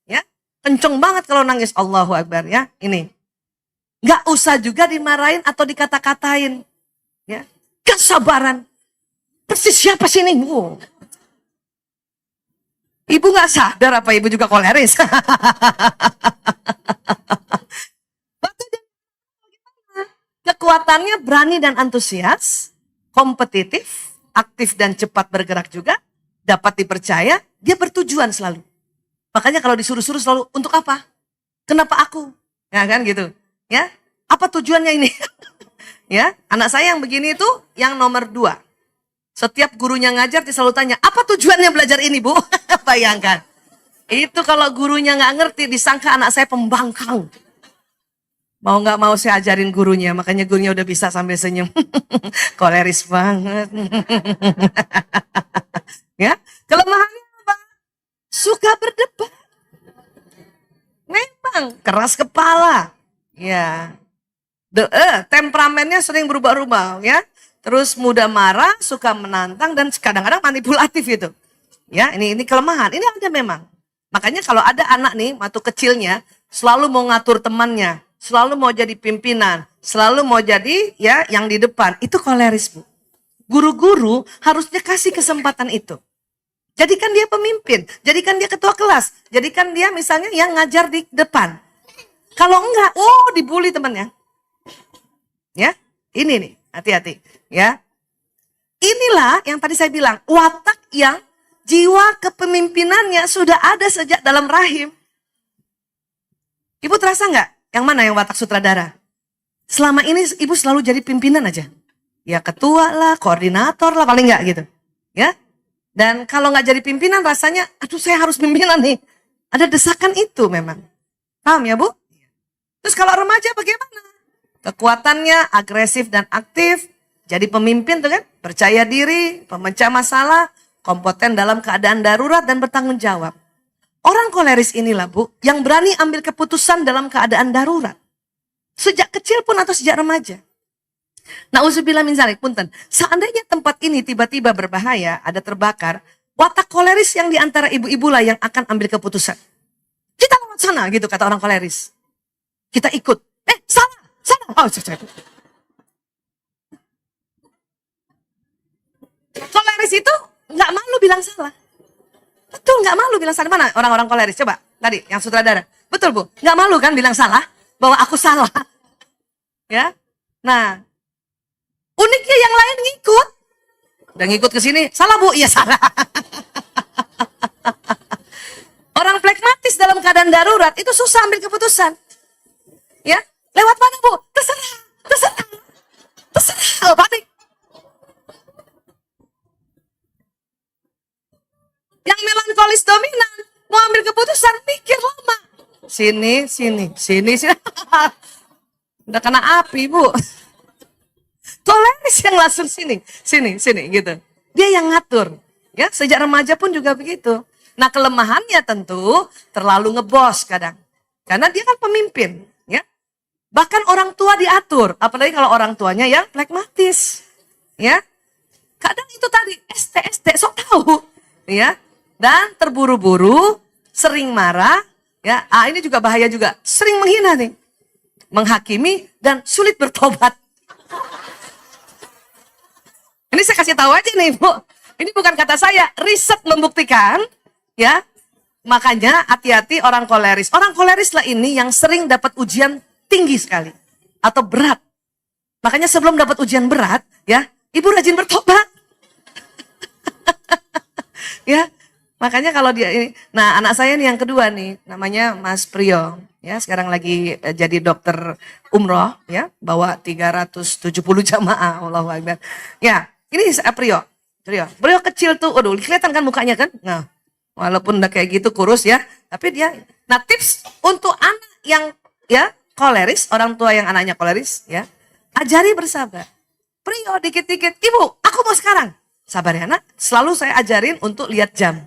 Ya. Kenceng banget kalau nangis. Allahu Akbar ya. Ini. Gak usah juga dimarahin atau dikata-katain. Ya. Kesabaran. Persis siapa sih ini? Wow. Ibu gak sadar apa ibu juga koleris. Kekuatannya berani dan antusias. Kompetitif. Aktif dan cepat bergerak juga. Dapat dipercaya. Dia bertujuan selalu. Makanya kalau disuruh-suruh selalu, untuk apa? Kenapa aku? Ya kan gitu. Ya, apa tujuannya ini? Ya, anak saya yang begini itu yang nomor 2. Setiap gurunya ngajar dia selalu tanya, apa tujuannya belajar ini Bu? Bayangkan. Itu kalau gurunya nggak ngerti, disangka anak saya pembangkang. Mau nggak mau saya ajarin gurunya, makanya gurunya udah bisa sambil senyum. Koleris banget. Ya, kelemahannya apa? Suka berdebat. Memang keras kepala. Ya. Temperamennya sering berubah-ubah ya. Terus mudah marah, suka menantang dan kadang-kadang manipulatif itu. Ya, ini kelemahan. Ini ada memang. Makanya kalau ada anak nih, waktu kecilnya selalu mau ngatur temannya, selalu mau jadi pimpinan, selalu mau jadi ya yang di depan. Itu koleris, Bu. Guru-guru harusnya kasih kesempatan itu. Jadikan dia pemimpin, jadikan dia ketua kelas, jadikan dia misalnya yang ngajar di depan. Kalau enggak, dibully temannya. Ya, ini nih, hati-hati. Ya, inilah yang tadi saya bilang, watak yang jiwa kepemimpinannya sudah ada sejak dalam rahim. Ibu terasa nggak? Yang mana yang watak sutradara? Selama ini ibu selalu jadi pimpinan aja. Ya ketua lah, koordinator lah, paling nggak gitu. Ya. Dan kalau nggak jadi pimpinan rasanya, aduh saya harus pimpinan nih. Ada desakan itu memang. Paham ya Bu? Terus kalau remaja bagaimana? Kekuatannya agresif dan aktif. Jadi pemimpin tuh kan. Percaya diri, pemecah masalah, kompeten dalam keadaan darurat dan bertanggung jawab. Orang koleris inilah Bu, yang berani ambil keputusan dalam keadaan darurat. Sejak kecil pun atau sejak remaja. Nauzubillah min dzalik, punten. Seandainya tempat ini tiba-tiba berbahaya, ada terbakar, watak koleris yang diantara ibu-ibu lah yang akan ambil keputusan. Kita lewat sana gitu kata orang koleris. Kita ikut. Salah. Oh, koleris itu nggak malu bilang salah. Betul, nggak malu bilang salah. Mana orang-orang koleris? Coba, tadi yang sutradara. Betul Bu, nggak malu kan bilang salah? Bahwa aku salah. Ya, nah, uniknya yang lain ngikut. Udah ngikut ke sini, salah Bu? Iya salah. Orang pragmatis dalam keadaan darurat itu susah ambil keputusan. Ya, lewat mana Bu? Terserah. Panik. Yang melankolis dominan, mau ambil keputusan, mikir lama. Sini. Udah kena api, Bu. Koleris yang langsung sini gitu. Dia yang ngatur. Ya, sejak remaja pun juga begitu. Nah, kelemahannya tentu terlalu ngebos kadang. Karena dia kan pemimpin, ya. Bahkan orang tua diatur, apalagi kalau orang tuanya yang pragmatis. Ya. Kadang itu tadi ST sok tahu, ya. Dan terburu-buru, sering marah, ya. Ini juga bahaya juga. Sering menghina nih. Menghakimi dan sulit bertobat. Ini saya kasih tahu aja nih, Bu. Ini bukan kata saya, riset membuktikan, ya. Makanya hati-hati orang koleris. Orang koleris lah ini yang sering dapat ujian tinggi sekali atau berat. Makanya sebelum dapat ujian berat, ya, ibu rajin bertobat. Ya. Makanya kalau dia ini, nah anak saya nih yang kedua nih, namanya Mas Priyo, ya sekarang lagi jadi dokter umroh, ya bawa 370 jamaah, Allahu Akbar. Ya, ini Priyo kecil tuh, waduh kelihatan kan mukanya kan, nah walaupun udah kayak gitu kurus ya, tapi dia, nah tips untuk anak yang ya koleris, orang tua yang anaknya koleris, ya ajari bersabar. Priyo dikit-dikit, ibu aku mau sekarang, sabar ya nak, selalu saya ajarin untuk lihat jam.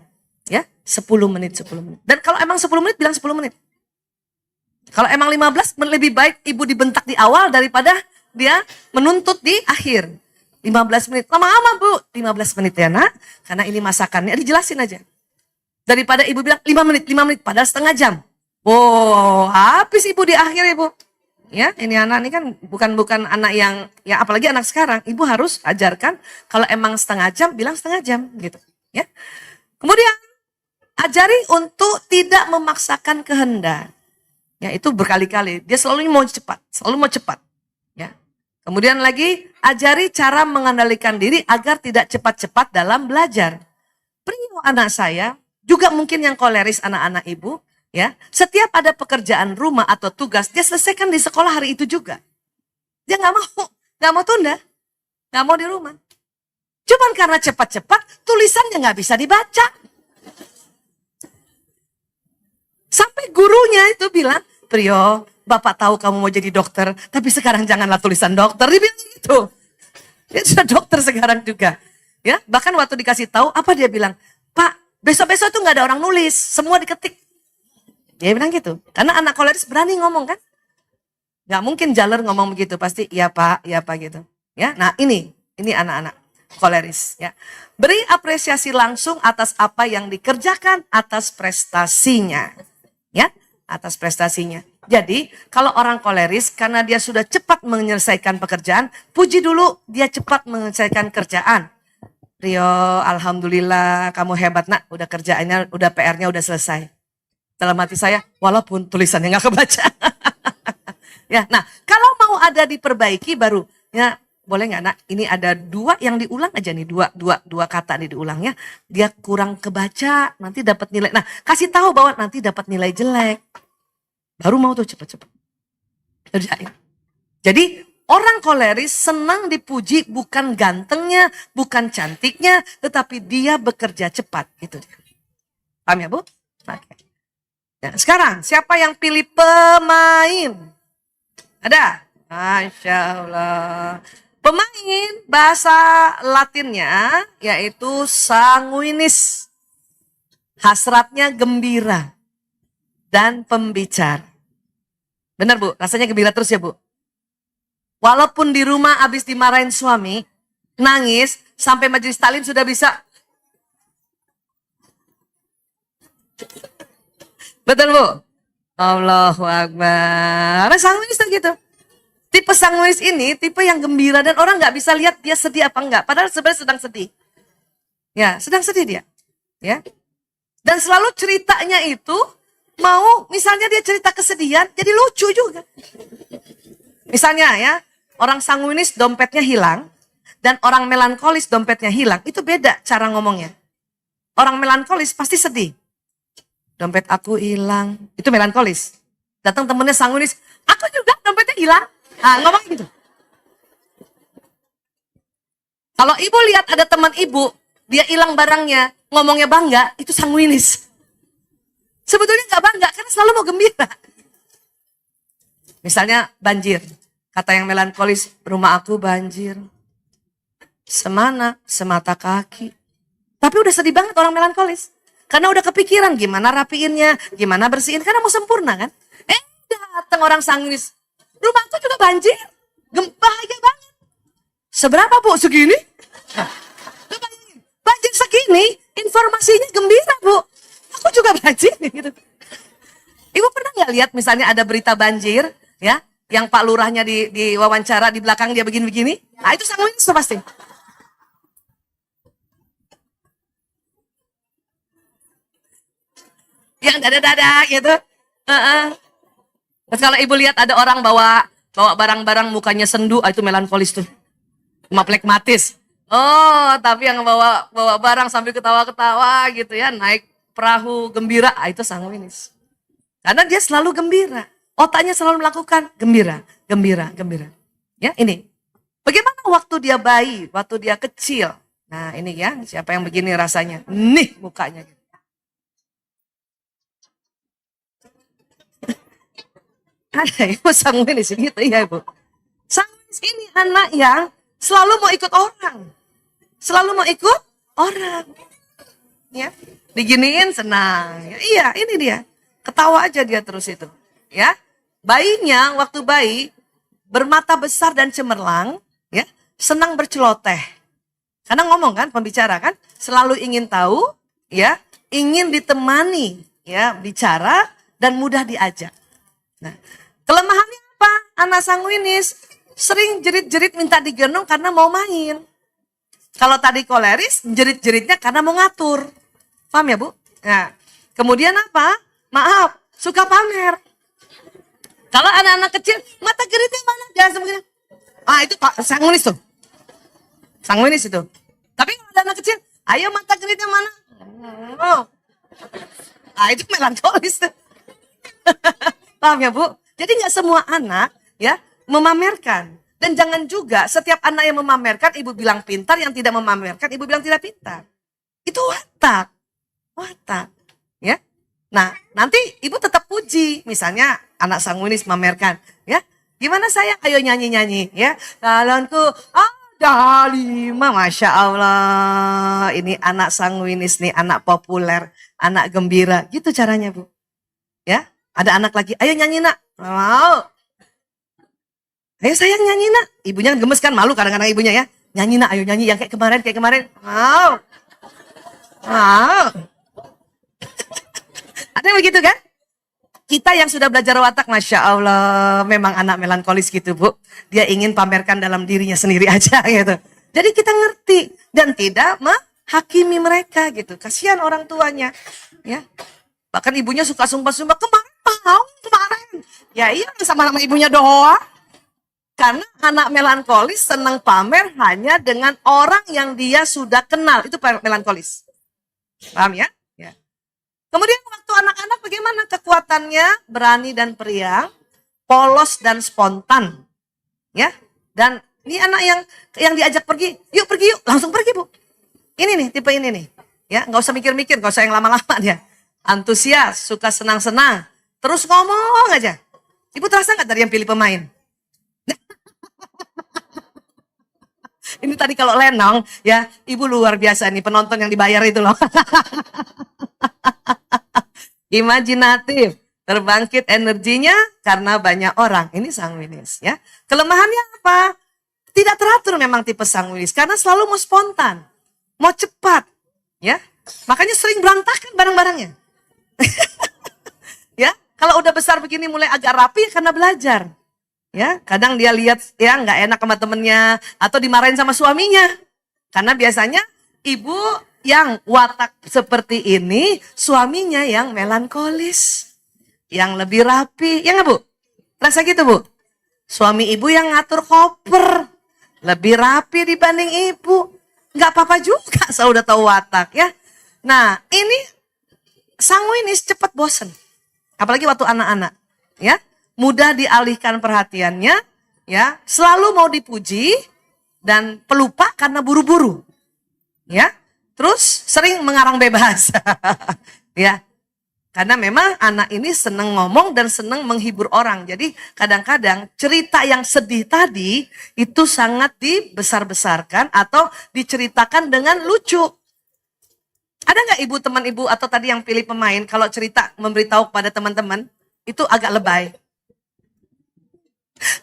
Ya, 10 menit. Dan kalau emang 10 menit, bilang 10 menit. Kalau emang 15, lebih baik ibu dibentak di awal daripada dia menuntut di akhir. 15 menit, lama-lama Bu, 15 menit ya nak, karena ini masakannya, dijelasin aja. Daripada ibu bilang 5 menit, padahal setengah jam. Habis ibu di akhir ibu. Ya, ini anak ini kan bukan anak yang, ya apalagi anak sekarang, ibu harus ajarkan, kalau emang setengah jam, bilang setengah jam gitu. Ya. Kemudian, ajari untuk tidak memaksakan kehendak. Ya, itu berkali-kali. Dia selalu mau cepat. Ya. Kemudian lagi, ajari cara mengendalikan diri agar tidak cepat-cepat dalam belajar. Priyo anak saya, juga mungkin yang koleris anak-anak ibu, ya. Setiap ada pekerjaan rumah atau tugas, dia selesaikan di sekolah hari itu juga. Dia nggak mau tunda, nggak mau di rumah. Cuman karena cepat-cepat, tulisannya nggak bisa dibaca. Sampai gurunya itu bilang, Priyo, Bapak tahu kamu mau jadi dokter, tapi sekarang janganlah tulisan dokter. Dia bilang gitu. Dia sudah dokter sekarang juga. Ya, bahkan waktu dikasih tahu, apa dia bilang? Pak, besok-besok tuh nggak ada orang nulis, semua diketik. Dia bilang gitu. Karena anak koleris berani ngomong kan? Nggak mungkin jaler ngomong begitu, pasti iya Pak gitu. Ya, nah ini anak-anak. koleris ya. Beri apresiasi langsung atas apa yang dikerjakan, atas prestasinya. Ya, atas prestasinya. Jadi, kalau orang koleris karena dia sudah cepat menyelesaikan pekerjaan, puji dulu dia cepat menyelesaikan kerjaan. Rio, alhamdulillah kamu hebat nak, udah kerjaannya, udah PR-nya udah selesai. Dalam hati saya, walaupun tulisannya nggak kebaca. Ya, nah kalau mau ada diperbaiki baru, ya boleh nggak nak? Ini ada 2 yang diulang aja nih, dua kata nih diulangnya. Dia kurang kebaca, nanti dapat nilai. Nah, kasih tahu bahwa nanti dapat nilai jelek. Baru mau tuh cepet-cepet kerjain. Jadi orang koleris senang dipuji bukan gantengnya, bukan cantiknya, tetapi dia bekerja cepat. Itu dia. Paham ya Bu? Oke. Nah, sekarang siapa yang pilih pemain? Ada? Masya Allah. Pemain bahasa Latinnya yaitu sanguinis. Hasratnya gembira dan pembicara. Benar Bu? Rasanya gembira terus ya Bu? Walaupun di rumah habis dimarahin suami, nangis, sampai majelis taklim sudah bisa. Betul Bu? Allahu Akbar. Sanguinis tuh gitu. Tipe sanguinis ini tipe yang gembira dan orang nggak bisa lihat dia sedih apa enggak. Padahal sebenarnya sedang sedih. Ya, sedang sedih dia. Ya. Dan selalu ceritanya itu mau, misalnya dia cerita kesedihan, jadi lucu juga. Misalnya ya, orang sanguinis dompetnya hilang, dan orang melankolis dompetnya hilang, itu beda cara ngomongnya. Orang melankolis pasti sedih. Dompet aku hilang, itu melankolis. Datang temennya sanguinis, aku juga dompetnya hilang. Nah, ngomong gitu. Kalau ibu lihat ada teman ibu, dia hilang barangnya, ngomongnya bangga, itu sanguinis. Sebetulnya nggak bangga, karena selalu mau gembira. Misalnya banjir. Kata yang melankolis, rumah aku banjir. Semana, semata kaki. Tapi udah sedih banget orang melankolis. Karena udah kepikiran gimana rapiinnya, gimana bersihin. Karena mau sempurna kan. Datang orang sanguinis. Rumah aku juga banjir. Bahagia banget. Seberapa Bu? Segini? Banjir segini, informasinya gembira Bu. Aku juga banjir gitu. Ibu pernah nggak lihat misalnya ada berita banjir, ya, yang Pak Lurahnya di wawancara di belakang dia begini-begini? Nah itu sanguinis tuh pasti. Yang dada-dada gitu. Terus kalau ibu lihat ada orang bawa barang-barang mukanya sendu, itu melankolis tuh, phlegmatis. Oh, tapi yang bawa barang sambil ketawa-ketawa gitu ya, naik perahu gembira, itu sanguinis. Karena dia selalu gembira. Otaknya selalu melakukan gembira, gembira, gembira. Ya, ini. Bagaimana waktu dia bayi, waktu dia kecil. Nah, ini ya, siapa yang begini rasanya? Nih mukanya. Ada ibu sanguinis gitu ya Ibu. Sanguinis ini anak yang selalu mau ikut orang. Selalu mau ikut orang. Ya. Diginiin senang. Ya, iya, ini dia. Ketawa aja dia terus itu. Ya. Bayinya waktu bayi bermata besar dan cemerlang, ya, senang berceloteh. Karena ngomong kan, pembicara kan, selalu ingin tahu, ya, ingin ditemani, ya, bicara dan mudah diajak. Nah, kelemahannya apa? Anak sanguinis sering jerit-jerit minta digendong karena mau main. Kalau tadi koleris, jerit-jeritnya karena mau ngatur. Paham ya Bu? Nah, kemudian apa? Maaf, suka pamer. Kalau anak-anak kecil, mata geritnya mana? Jangan semuanya. Ah, itu Pak sanguinis tuh. Sanguinis itu. Tapi kalau ada anak kecil, ayo mata geritnya mana? Oh. Ah, itu melankolis tuh. Paham ya Bu? Jadi nggak semua anak ya memamerkan. Dan jangan juga setiap anak yang memamerkan ibu bilang pintar, yang tidak memamerkan ibu bilang tidak pintar. Itu watak. Watak. Ya. Nah, nanti ibu tetap puji. Misalnya anak sanguinis memamerkan, ya. Gimana sayang? Ayo nyanyi-nyanyi, ya. Calonku ada 5, Masya Allah. Ini anak sanguinis nih, anak populer, anak gembira. Gitu caranya Bu. Ya. Ada anak lagi, ayo nyanyi nak. Mau. Ayo sayang nyanyi nak. Ibunya gemes kan, malu kadang-kadang ibunya ya. Nyanyi nak, ayo nyanyi yang kayak kemarin. Wow. Wow. Ada yang begitu kan? Kita yang sudah belajar watak, Masya Allah, memang anak melankolis gitu, Bu. Dia ingin pamerkan dalam dirinya sendiri aja gitu. Jadi kita ngerti dan tidak menghakimi mereka gitu. Kasihan orang tuanya, ya. Bahkan ibunya suka sumpah-sumpah, kemarin. Ya iya, sama nama ibunya doang. Karena anak melankolis senang pamer hanya dengan orang yang dia sudah kenal. Itu melankolis. Paham ya? Ya. Kemudian waktu anak-anak bagaimana kekuatannya? Berani dan periang, polos dan spontan. Ya. Dan ini anak yang diajak pergi, yuk, langsung pergi, Bu. Ini nih, tipe ini nih. Ya, nggak usah mikir-mikir, nggak usah yang lama-lama dia. Antusias, suka senang-senang, terus ngomong aja. Ibu terasa nggak dari yang pilih pemain? Ini tadi kalau lenong, ya, ibu luar biasa nih penonton yang dibayar itu loh. Imajinatif, terbangkit energinya karena banyak orang. Ini sanguinis, ya. Kelemahannya apa? Tidak teratur memang tipe sanguinis karena selalu mau spontan, mau cepat, ya. Makanya sering berantakan barang-barangnya. Ya, kalau udah besar begini mulai agak rapi karena belajar. Ya, kadang dia lihat ya nggak enak sama temennya atau dimarahin sama suaminya. Karena biasanya ibu yang watak seperti ini, suaminya yang melankolis, yang lebih rapi, ya nggak Bu? Rasa gitu Bu? Suami ibu yang ngatur koper, lebih rapi dibanding ibu. Nggak apa-apa juga, saya udah tahu watak ya. Nah, ini sanguinis cepat bosen. Apalagi waktu anak-anak, ya. Mudah dialihkan perhatiannya, ya. Selalu mau dipuji dan pelupa karena buru-buru. Ya. Terus sering mengarang bebas. Ya. Karena memang anak ini senang ngomong dan senang menghibur orang. Jadi kadang-kadang cerita yang sedih tadi itu sangat dibesar-besarkan atau diceritakan dengan lucu. Ada nggak ibu, teman ibu atau tadi yang pilih pemain kalau cerita memberitahu kepada teman-teman itu agak lebay?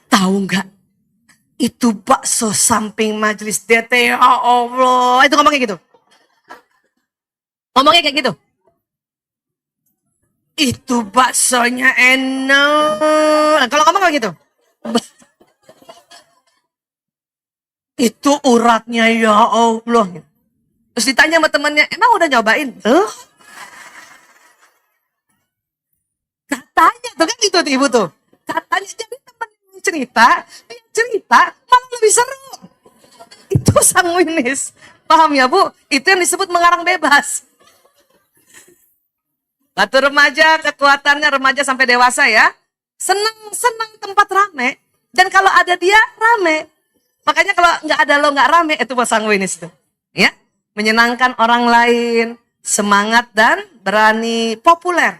Tahu nggak? Itu bakso samping majelis DT, ya Allah. Itu ngomongnya gitu. Ngomongnya kayak gitu. Itu baksonya enak. Kalau ngomong kayak gitu. Itu uratnya ya Allah. Terus ditanya sama temannya, emang udah nyobain? Katanya tuh kan gitu tuh ibu tuh. Katanya jadi teman dia cerita malah lebih seru. Itu sanguinis. Paham ya Bu? Itu yang disebut mengarang bebas. Waktu remaja, kekuatannya remaja sampai dewasa ya. Senang tempat rame. Dan kalau ada dia, rame. Makanya kalau nggak ada lo, nggak rame, itu sanguinis itu. Ya, menyenangkan orang lain, semangat dan berani, populer.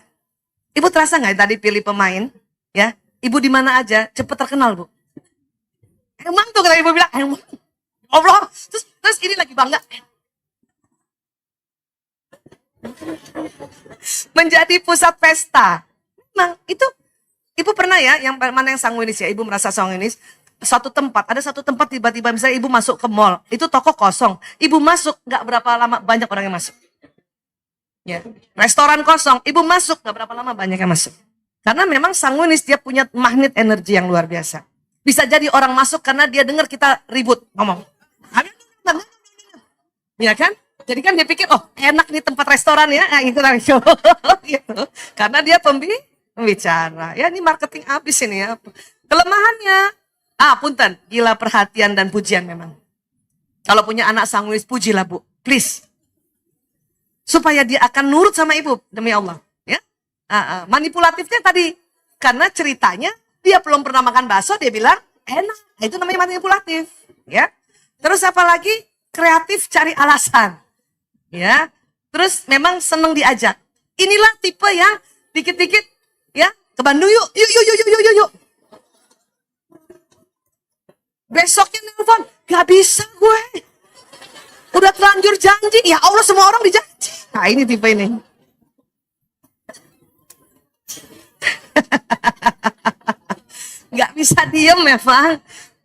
Ibu terasa nggak tadi pilih pemain? Ya, ibu di mana aja, cepet terkenal Bu. Emang tuh kata ibu bilang, emang. Allah, terus ini lagi bangga. Menjadi pusat pesta. Memang itu, ibu pernah ya, yang mana yang sanguinis ya, ibu merasa sanguinis. Ada satu tempat tiba-tiba misalnya ibu masuk ke mall, itu toko kosong. Ibu masuk, nggak berapa lama banyak orang yang masuk. Ya, restoran kosong, ibu masuk, nggak berapa lama banyak yang masuk. Karena memang sanguinis dia punya magnet energi yang luar biasa. Bisa jadi orang masuk karena dia dengar kita ribut ngomong. Ya kan? Jadi kan dia pikir, oh enak nih tempat restoran ya, nah, gitu. Gitu. Karena dia pembicara. Ya ini marketing habis ini ya. Kelemahannya, punten, gila perhatian dan pujian memang. Kalau punya anak sanguinis, pujilah Bu, please. Supaya dia akan nurut sama ibu, demi Allah. Ya, manipulatifnya tadi, karena ceritanya dia belum pernah makan bakso, dia bilang enak. Itu namanya manipulatif. Ya, terus apalagi kreatif cari alasan. Ya, terus memang seneng diajak. Inilah tipe yang dikit-dikit, ya ke Bandung yuk. Besoknya nelfon, gak bisa gue. Udah terlanjur janji, ya Allah semua orang dijanji. Nah ini tipe ini. Gak bisa diem memang.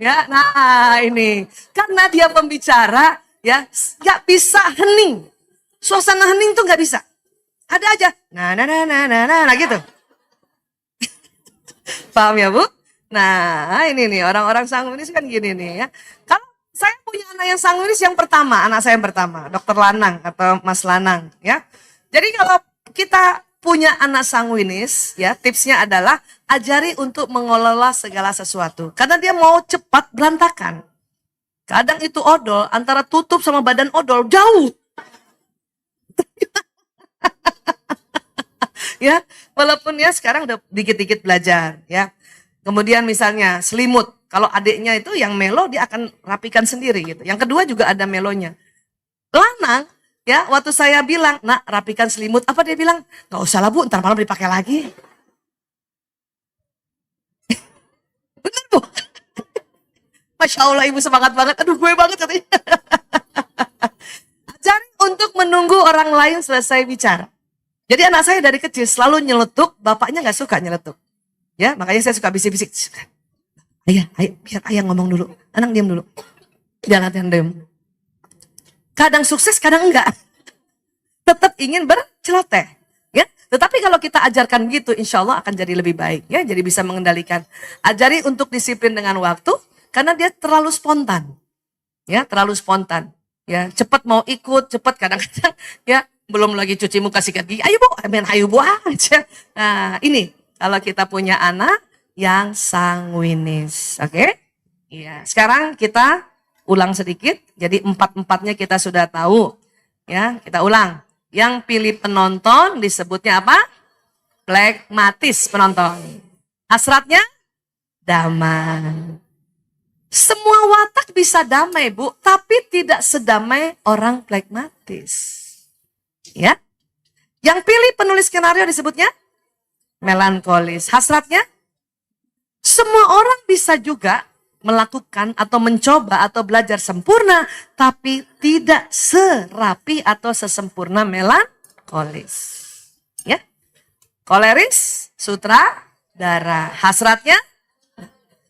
Ya, nah ini karena dia pembicara, ya nggak bisa hening. Suasana hening tuh nggak bisa. Ada aja, nah gitu. Paham ya Bu? Nah ini nih orang-orang sanguinis kan gini nih ya. Kalau saya punya anak yang sanguinis yang pertama, anak saya yang pertama, Dokter Lanang atau Mas Lanang ya. Jadi kalau kita punya anak sanguinis ya, tipsnya adalah ajari untuk mengelola segala sesuatu. Karena dia mau cepat berantakan. Kadang itu odol, antara tutup sama badan odol jauh. Ya, walaupun ya sekarang udah dikit-dikit belajar ya. Kemudian misalnya selimut, kalau adiknya itu yang melo dia akan rapikan sendiri gitu. Yang kedua juga ada melonya. Lanang ya, waktu saya bilang, "Nak, rapikan selimut." Apa dia bilang? "Nggak usah lah Bu, ntar malam dipakai lagi." Bener Bu? Masya Allah ibu semangat banget. Aduh gue banget katanya. Ajari untuk menunggu orang lain selesai bicara. Jadi anak saya dari kecil selalu nyeletuk, bapaknya nggak suka nyeletuk. Ya, makanya saya suka bisik-bisik. Ayah, biar ayah ngomong dulu. Anak diam dulu. Jangan diam. Kadang sukses, kadang enggak. Tetap ingin berceloteh. Ya, tetapi kalau kita ajarkan gitu, insya Allah akan jadi lebih baik. Ya, jadi bisa mengendalikan. Ajari untuk disiplin dengan waktu, karena dia terlalu spontan. Ya, terlalu spontan. Ya, cepat mau ikut, cepat kadang-kadang. Ya, belum lagi cuci muka sikat gigi. Ayo Bu, main hayu Bu aja. Nah, ini kalau kita punya anak yang sanguinis. Oke? Iya, sekarang kita ulang sedikit. Jadi empat-empatnya kita sudah tahu. Ya, kita ulang. Yang pilih penonton disebutnya apa? Flegmatis penonton. Hasratnya damai. Semua watak bisa damai Bu, tapi tidak sedamai orang flegmatis. Ya, yang pilih penulis skenario disebutnya melankolis. Hasratnya, semua orang bisa juga melakukan atau mencoba atau belajar sempurna, tapi tidak serapi atau sesempurna melankolis. Ya, koleris, sutradara. Hasratnya,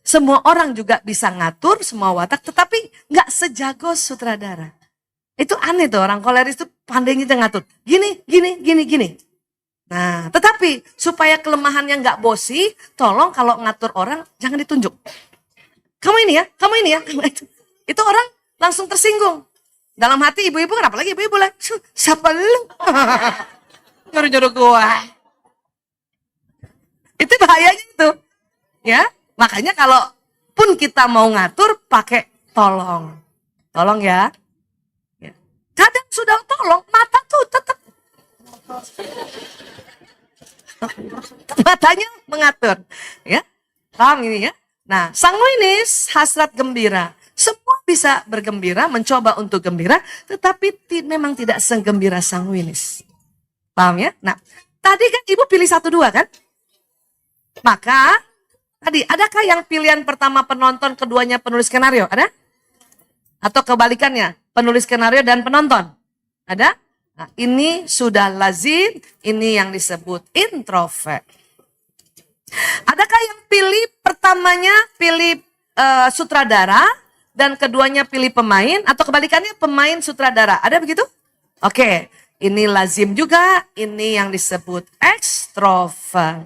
semua orang juga bisa ngatur semua watak, tetapi nggak sejago sutradara. Itu aneh tuh, orang koleris itu pandainya ngatur. Gini. Nah, tetapi supaya kelemahannya nggak bosi, tolong kalau ngatur orang jangan ditunjuk. Kamu ini ya. Itu orang langsung tersinggung. Dalam hati ibu-ibu, kenapa lagi ibu-ibu lah? Siapa lu? Nyuruh-nyuruh gua. Itu bahayanya itu. Ya, makanya kalau pun kita mau ngatur pakai tolong. Tolong ya. Kadang sudah tolong, mata tuh tetap matanya mengatur, ya. Paham ini ya? Nah, sanguinis hasrat gembira. Semua bisa bergembira, mencoba untuk gembira, tetapi memang tidak segembira sanguinis. Paham ya? Nah, tadi kan ibu pilih 1-2 kan? Maka tadi adakah yang pilihan pertama penonton, keduanya penulis skenario? Ada? Atau kebalikannya? Penulis skenario dan penonton. Ada? Nah, ini sudah lazim, ini yang disebut introvert. Adakah yang pilih pertamanya pilih sutradara dan keduanya pilih pemain atau kebalikannya pemain sutradara? Ada begitu? Oke, ini lazim juga, ini yang disebut ekstrovert.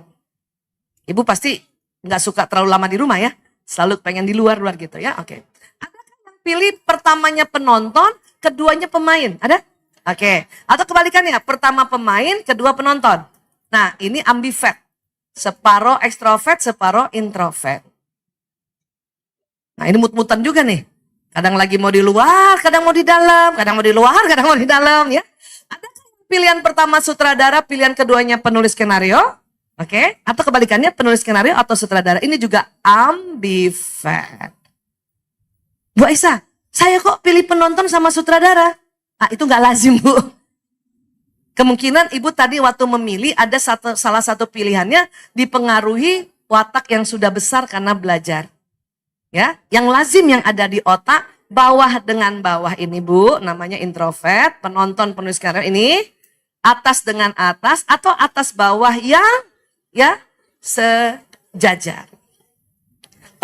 Ibu pasti nggak suka terlalu lama di rumah ya, selalu pengen di luar gitu ya. Oke. Pilih pertamanya penonton, keduanya pemain. Ada? Oke. Atau kebalikannya, pertama pemain, kedua penonton. Nah, ini ambivert. Separuh ekstrovert, separuh introvert. Nah, ini mut-mutan juga nih. Kadang lagi mau di luar, kadang mau di dalam. Kadang mau di luar, kadang mau di dalam ya. Ada pilihan pertama sutradara, pilihan keduanya penulis skenario. Oke. Atau kebalikannya penulis skenario atau sutradara. Ini juga ambivert. Bu Aisyah, saya kok pilih penonton sama sutradara? Ah, itu nggak lazim Bu. Kemungkinan ibu tadi waktu memilih ada salah satu pilihannya dipengaruhi watak yang sudah besar karena belajar. Ya, yang lazim yang ada di otak bawah dengan bawah ini Bu, namanya introvert, penonton penulis skenario ini atas dengan atas atau atas bawah yang ya sejajar.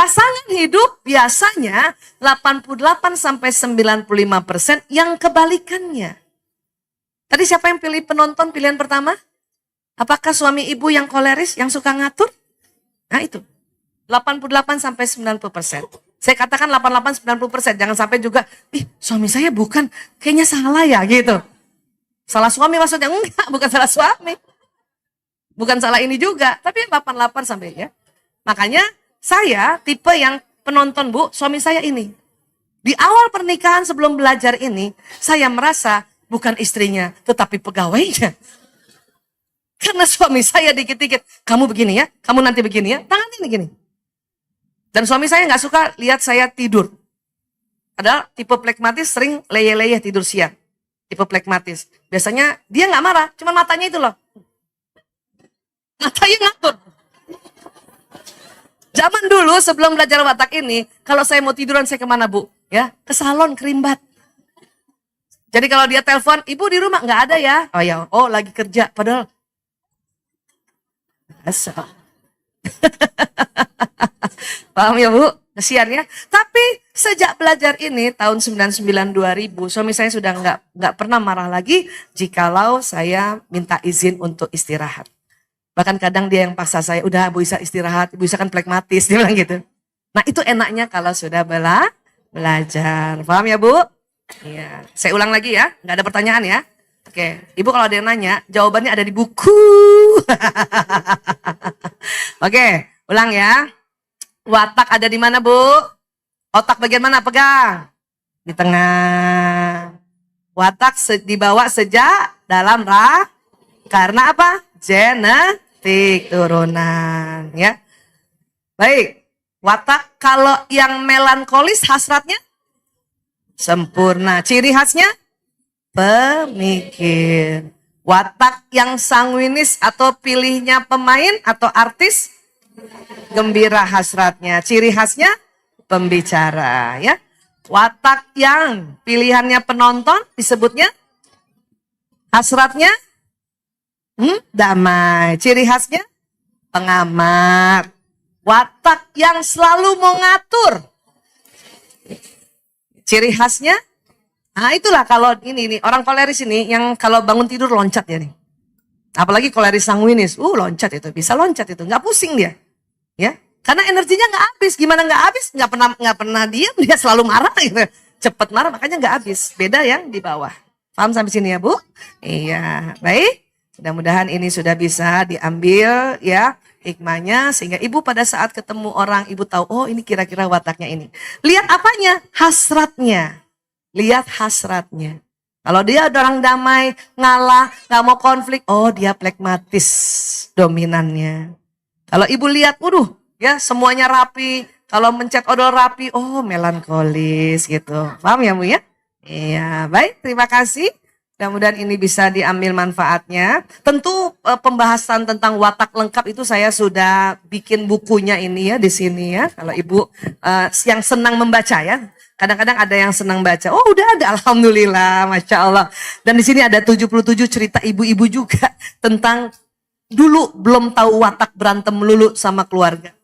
Pasangan hidup biasanya 88-95% yang kebalikannya. Tadi siapa yang pilih penonton pilihan pertama? Apakah suami ibu yang koleris, yang suka ngatur? Nah itu, 88-90%. Saya katakan 88-90%, jangan sampai juga, suami saya bukan, kayaknya salah ya gitu. Salah suami maksudnya, enggak, bukan salah suami. Bukan salah ini juga, tapi 88 sampai ya. Makanya saya tipe yang penonton Bu, suami saya ini. Di awal pernikahan sebelum belajar ini, saya merasa bukan istrinya, tetapi pegawainya. Karena suami saya dikit-dikit, kamu begini ya, kamu nanti begini ya, tangannya ini gini. Dan suami saya nggak suka lihat saya tidur. Padahal tipe plekmatis sering leyeh-leyeh tidur siang. Tipe plekmatis. Biasanya dia nggak marah, cuma matanya itu loh. Matanya ngatur. Zaman dulu sebelum belajar watak ini, kalau saya mau tiduran saya kemana Bu? Ya, ke salon kerimbat. Jadi kalau dia telepon, ibu di rumah nggak ada ya? Oh ya, oh lagi kerja. Padahal asal. Paham ya Bu? Kesian ya. Tapi sejak belajar ini tahun 99-2000, suami saya sudah nggak pernah marah lagi jikalau saya minta izin untuk istirahat. Bahkan kadang dia yang paksa saya, udah Bu Isa istirahat, Ibu Isa kan plekmatis, dia bilang gitu. Nah itu enaknya kalau sudah belajar. Paham ya Bu? Iya. Saya ulang lagi ya, nggak ada pertanyaan ya. Oke, Ibu kalau ada yang nanya, jawabannya ada di buku. Oke, ulang ya. Watak ada di mana Bu? Otak bagian mana? Pegang. Di tengah. Watak dibawa sejak dalam karena apa? Genetik turunan ya. Baik, watak kalau yang melankolis hasratnya sempurna. Ciri khasnya pemikir. Watak yang sanguinis atau pilihnya pemain atau artis gembira hasratnya. Ciri khasnya pembicara ya. Watak yang pilihannya penonton disebutnya hasratnya damai. Ciri khasnya pengamat. Watak yang selalu mau ngatur. Ciri khasnya, nah itulah kalau ini orang koleris ini yang kalau bangun tidur loncat ya nih. Apalagi koleris sanguinis, loncat itu, bisa loncat itu, nggak pusing dia, ya. Karena energinya nggak habis. Gimana nggak habis? Nggak pernah diam, dia selalu marah gitu. Cepet marah makanya nggak habis. Beda yang di bawah. Paham sampai sini ya Bu? Iya, baik. Mudah-mudahan ini sudah bisa diambil ya hikmahnya sehingga ibu pada saat ketemu orang ibu tahu oh ini kira-kira wataknya ini. Lihat apanya? Hasratnya. Lihat hasratnya. Kalau dia orang damai, ngalah, nggak mau konflik, oh dia plekmatis dominannya. Kalau ibu lihat, waduh ya semuanya rapi, kalau mencet odol rapi, oh melankolis gitu. Paham ya Bu ya? Iya, baik terima kasih. Mudah-mudahan ini bisa diambil manfaatnya. Tentu pembahasan tentang watak lengkap itu saya sudah bikin bukunya ini ya di sini ya. Kalau ibu yang senang membaca ya. Kadang-kadang ada yang senang baca. Oh udah ada, alhamdulillah, masya Allah. Dan di sini ada 77 cerita ibu-ibu juga tentang dulu belum tahu watak berantem melulu sama keluarga.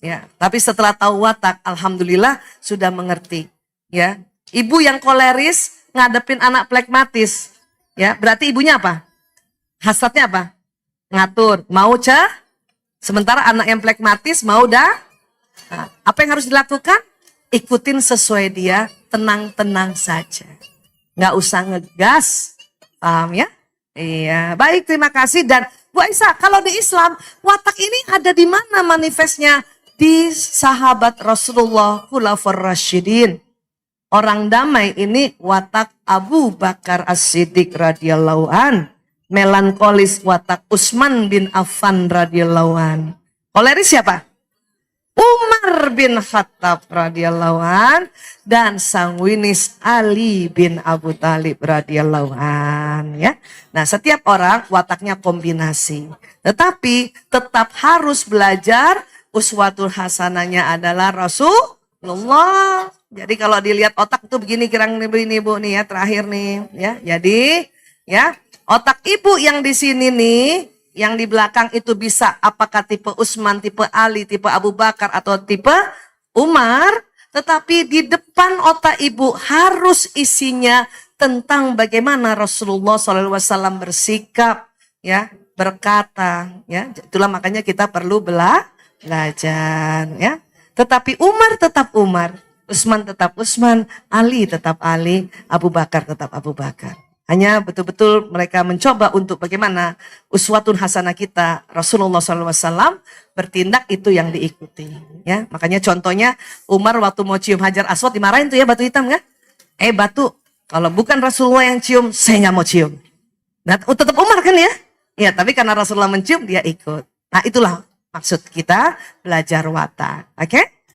Ya, tapi setelah tahu watak, alhamdulillah sudah mengerti. Ya, ibu yang koleris ngadepin anak plekmatis, ya berarti ibunya apa? Hasratnya apa? Ngatur, mau sementara anak yang plekmatis mau dah. Nah, apa yang harus dilakukan? Ikutin sesuai dia, tenang-tenang saja, nggak usah ngegas, paham ya? Iya, baik terima kasih. Dan Bu Aisyah, kalau di Islam watak ini ada di mana manifestnya? Di sahabat Rasulullah Khulafaur Rasyidin. Orang damai ini watak Abu Bakar As-Siddiq radhiyallahu an. Melankolis watak Utsman bin Affan radhiyallahu an. Koleris siapa? Umar bin Khattab radhiyallahu an. Dan sanguinis Ali bin Abu Thalib radhiyallahu an. Ya. Nah setiap orang wataknya kombinasi. Tetapi tetap harus belajar uswatul hasanahnya adalah Rasulullah. Jadi kalau dilihat otak itu begini kira-kira ini Bu nih ya terakhir nih ya. Jadi ya otak ibu yang di sini nih yang di belakang itu bisa apakah tipe Utsman, tipe Ali, tipe Abu Bakar atau tipe Umar, tetapi di depan otak ibu harus isinya tentang bagaimana Rasulullah SAW bersikap, ya, berkata, ya. Itulah makanya kita perlu belajar, ya. Tetapi Umar tetap Umar, Utsman tetap Utsman, Ali tetap Ali, Abu Bakar tetap Abu Bakar. Hanya betul-betul mereka mencoba untuk bagaimana uswatun hasanah kita, Rasulullah SAW bertindak itu yang diikuti. Ya, makanya contohnya Umar waktu mau cium Hajar Aswad dimarahin tuh ya batu hitam kan? Batu, kalau bukan Rasulullah yang cium, saya nggak mau cium. Nah, tetap Umar kan ya? Ya, tapi karena Rasulullah mencium dia ikut. Nah, itulah maksud kita belajar watak. Oke?